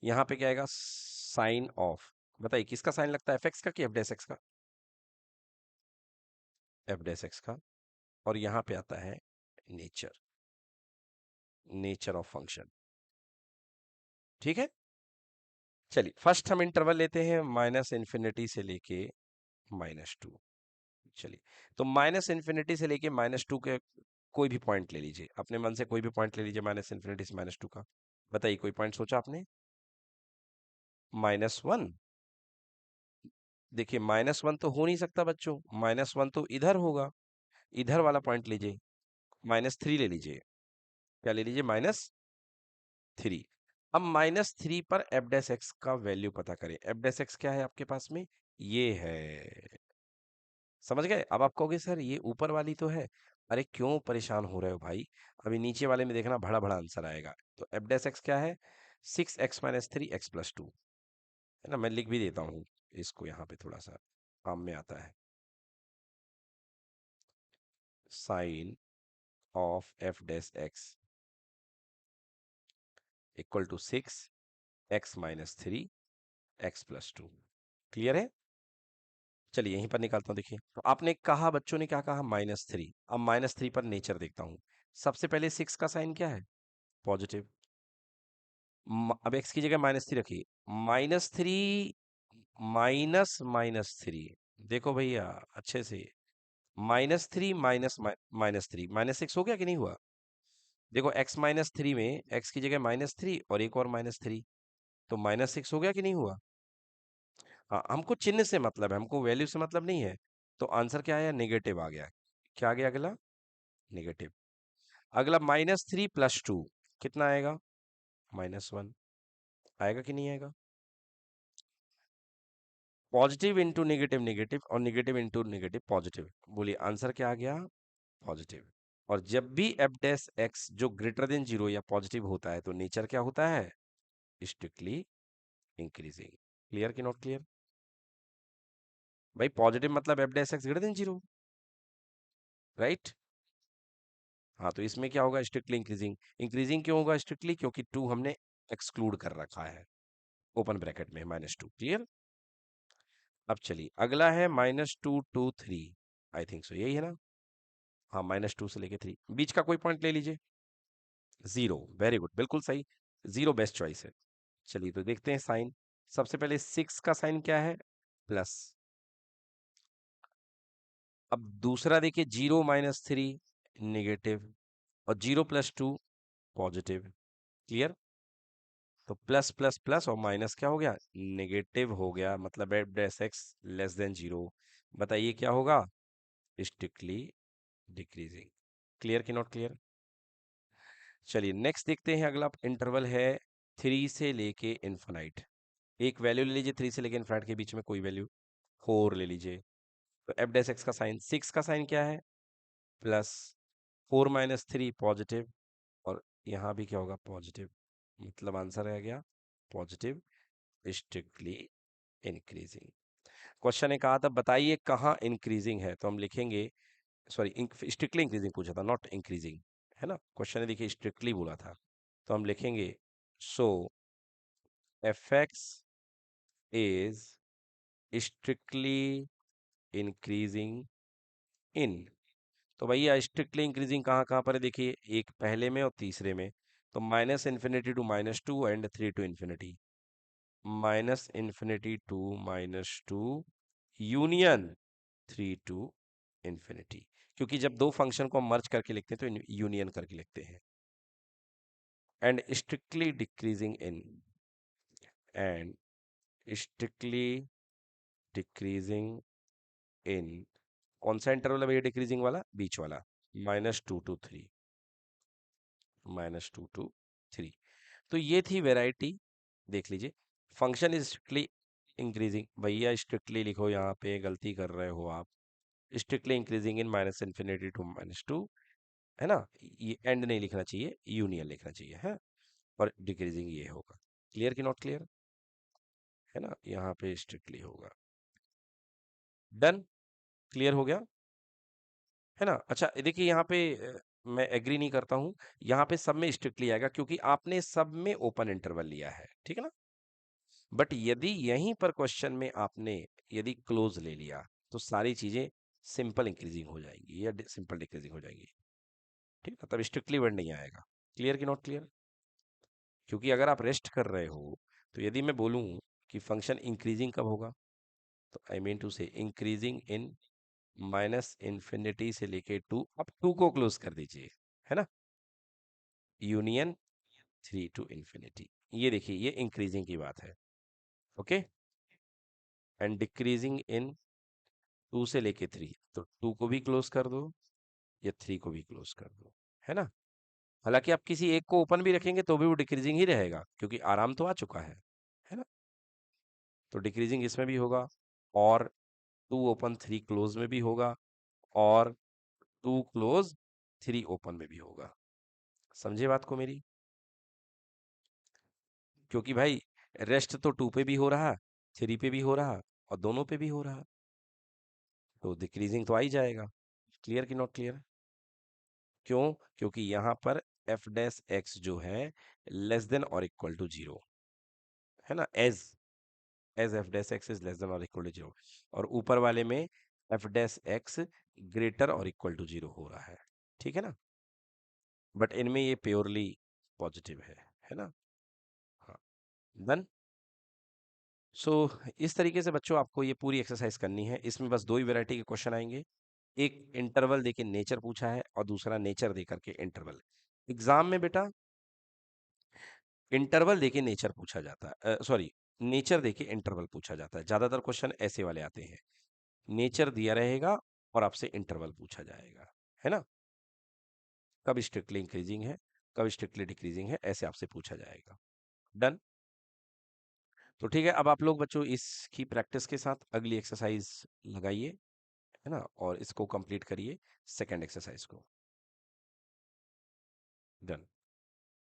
A: यहाँ पे क्या आएगा? साइन ऑफ, बताइए किसका साइन लगता है? एफ एक्स का कि एफ डैश एक्स का? एफ डैश एक्स का। और यहाँ पे आता है नेचर, नेचर ऑफ फंक्शन। ठीक है। चलिए फर्स्ट हम इंटरवल लेते हैं -इन्फिनिटी से लेके -2। चलिए, तो -इन्फिनिटी से लेके -2 के कोई भी पॉइंट ले लीजिए, अपने मन से कोई भी पॉइंट ले लीजिए -इन्फिनिटी से -2 का। बताइए कोई पॉइंट सोचा आपने? -1। देखिए -1 तो हो नहीं सकता बच्चों, -1 तो इधर होगा, इधर वाला पॉइंट लीजिए, -3 ले लीजिए। क्या ले लीजिए? -3। अब -3 पर एफ डैश एक्स का वैल्यू पता करें। एफ डैश एक्स क्या है आपके पास में? ये है, समझ गए? अब आप कहोगे सर ये ऊपर वाली तो है। अरे क्यों परेशान हो रहे हो भाई? अभी नीचे वाले में देखना, बड़ा बड़ा आंसर आएगा। तो एफ डैश एक्स क्या है? 6x - 3x+2, है ना? मैं लिख भी देता हूँ इसको, यहाँ पे थोड़ा सा काम में आता है। Sine of f dash x equal to 6x - 3x+2। Clear है? चलिए यहीं पर निकालता हूँ। देखिए, तो आपने कहा, बच्चों ने क्या कहा? -3। अब -3 पर नेचर देखता हूँ। सबसे पहले 6 का साइन क्या है? पॉजिटिव। अब x की जगह -3 रखिए। -3 -3, देखो भैया अच्छे से, -3 -3 -6 हो गया कि नहीं हुआ? देखो x-3 में x की जगह -3 और एक और -3, तो -6 हो गया कि नहीं हुआ? हाँ, हमको चिन्ह से मतलब है, हमको वैल्यू से मतलब नहीं है। तो आंसर क्या आया? नेगेटिव आ गया। क्या आ गया अगला? नेगेटिव। अगला -3 + 2 कितना आएगा? -1 आएगा कि नहीं आएगा? पॉजिटिव इंटू नेगेटिव नेगेटिव, और नेगेटिव इंटू नेगेटिव पॉजिटिव। बोलिए आंसर क्या आ गया? पॉजिटिव। और जब भी एफ डैश एक्स जो ग्रेटर देन 0 या पॉजिटिव होता है, तो नेचर क्या होता है? Strictly increasing. क्लियर कि नॉट क्लियर? भाई पॉजिटिव मतलब f dash x greater than 0, right? हाँ, तो इसमें क्या होगा, स्ट्रिक्टली इंक्रीजिंग। इंक्रीजिंग क्यों होगा स्ट्रिक्टली, क्योंकि 2 हमने एक्सक्लूड कर रखा है ओपन ब्रैकेट में, -2। क्लियर। अब चलिए अगला है -2 to 3। आई थिंक सो यही है ना। हाँ, -2 से लेके 3, बीच का कोई पॉइंट ले लीजिए। 0, वेरी गुड, बिल्कुल सही। 0 बेस्ट चॉइस है। चलिए तो देखते हैं साइन। सबसे पहले 6 का साइन क्या है, प्लस। अब दूसरा देखिए, 0 - 3 नेगेटिव, और 0 + 2 पॉजिटिव। क्लियर। तो प्लस प्लस प्लस और माइनस क्या हो गया, नेगेटिव हो गया, मतलब f(x) <0। बताइए क्या होगा, स्ट्रिक्टली डिक्रीजिंग। क्लियर कि नॉट क्लियर। चलिए नेक्स्ट देखते हैं, अगला इंटरवल है 3 से लेके इन्फिनाइट। एक वैल्यू ले लीजिए 3 से लेके इन्फिनाइट के बीच में कोई वैल्यू, 4 ले लीजिए। तो f(x) का साइन, 6 का साइन क्या है, प्लस। 4 - 3 पॉजिटिव, और यहाँ भी क्या होगा, पॉजिटिव। मतलब आंसर आ गया पॉजिटिव, स्ट्रिक्टली इंक्रीजिंग। क्वेश्चन ने कहा था बताइए कहाँ इंक्रीजिंग है, तो हम लिखेंगे, सॉरी स्ट्रिक्टली इंक्रीजिंग पूछा था, नॉट इंक्रीजिंग, है ना। क्वेश्चन ने देखिए स्ट्रिक्टली बोला था, तो हम लिखेंगे सो f(x) इज स्ट्रिक्टली इंक्रीजिंग इन। तो भैया स्ट्रिक्टली इंक्रीजिंग कहाँ कहाँ पर है, देखिए एक पहले में और तीसरे में। तो -∞ to -2 and 3 to ∞। -∞ to -2 union 3 to ∞। क्योंकि जब दो फंक्शन को हम मर्ज करके लिखते हैं तो यूनियन करके लिखते हैं। And strictly decreasing in, and strictly decreasing इन। कौन सा इंटरवल है भैया डिक्रीजिंग वाला, बीच वाला, -2 to 3, -2 to 3। तो ये थी वेराइटी, देख लीजिए। फंक्शन इज स्ट्रिक्टली इंक्रीजिंग, भैया स्ट्रिक्टली लिखो, यहाँ पे गलती कर रहे हो आप। स्ट्रिक्टली इंक्रीजिंग इन -∞ to -2, है ना। ये एंड नहीं लिखना चाहिए, यूनियन लिखना चाहिए है। और डिक्रीजिंग ये होगा। क्लियर कि नॉट क्लियर, है ना, यहाँ पे स्ट्रिक्टली होगा। डन, क्लियर हो गया, है ना। अच्छा देखिए यहाँ पे मैं एग्री नहीं करता हूँ, यहाँ पे सब में स्ट्रिक्टली आएगा क्योंकि आपने सब में ओपन इंटरवल लिया है, ठीक है ना। बट यदि यहीं पर क्वेश्चन में आपने यदि क्लोज ले लिया, तो सारी चीजें सिंपल इंक्रीजिंग हो जाएंगी या सिंपल डिक्रीजिंग हो जाएंगी, ठीक है, तब स्ट्रिक्टली वर्ड नहीं आएगा। क्लियर कि नॉट क्लियर। क्योंकि अगर आप रेस्ट कर रहे हो, तो यदि मैं बोलूं कि फंक्शन इंक्रीजिंग कब होगा, तो आई मीन टू से इंक्रीजिंग इन -∞ से लेके 2, अब 2 को क्लोज कर दीजिए, है ना, यूनियन 3 to ∞। ये देखिए ये इंक्रीजिंग की बात है, ओके। एंड डिक्रीजिंग इन 2 से लेके 3, तो 2 को भी क्लोज कर दो या 3 को भी क्लोज कर दो, है ना। हालांकि आप किसी एक को ओपन भी रखेंगे तो भी वो डिक्रीजिंग ही रहेगा, क्योंकि आराम तो आ चुका है ना। तो डिक्रीजिंग इसमें भी होगा, और 2 ओपन 3 क्लोज में भी होगा, और 2 क्लोज 3 ओपन में भी होगा। समझे बात को मेरी। क्योंकि भाई रेस्ट तो 2 पे भी हो रहा, 3 पे भी हो रहा, और दोनों पे भी हो रहा, तो डिक्रीजिंग तो आ ही जाएगा। क्लियर कि नॉट क्लियर। क्यों, क्योंकि यहाँ पर f(x) जो है <<0 है ना, एज f(x) इज <<0 और ऊपर वाले में f(x) > 0 हो रहा है, ठीक है ना। बट इनमें ये प्योरली पॉजिटिव है ना। हाँ, डन। सो इस तरीके से बच्चों आपको ये पूरी एक्सरसाइज करनी है। इसमें बस दो ही वैरायटी के क्वेश्चन आएंगे, एक इंटरवल देके नेचर पूछा है और दूसरा नेचर दे करके इंटरवल। एग्जाम में बेटा इंटरवल देके नेचर पूछा जाता है, सॉरी नेचर देके इंटरवल पूछा जाता है। ज्यादातर क्वेश्चन ऐसे वाले आते हैं, नेचर दिया रहेगा और आपसे इंटरवल पूछा जाएगा, है ना। कब स्ट्रिक्टली इंक्रीजिंग है, कब स्ट्रिक्टली डिक्रीजिंग है, ऐसे आपसे पूछा जाएगा। डन। तो ठीक है, अब आप लोग बच्चों इसकी प्रैक्टिस के साथ अगली एक्सरसाइज लगाइए, है ना, और इसको कंप्लीट करिए, सेकंड एक्सरसाइज को। डन।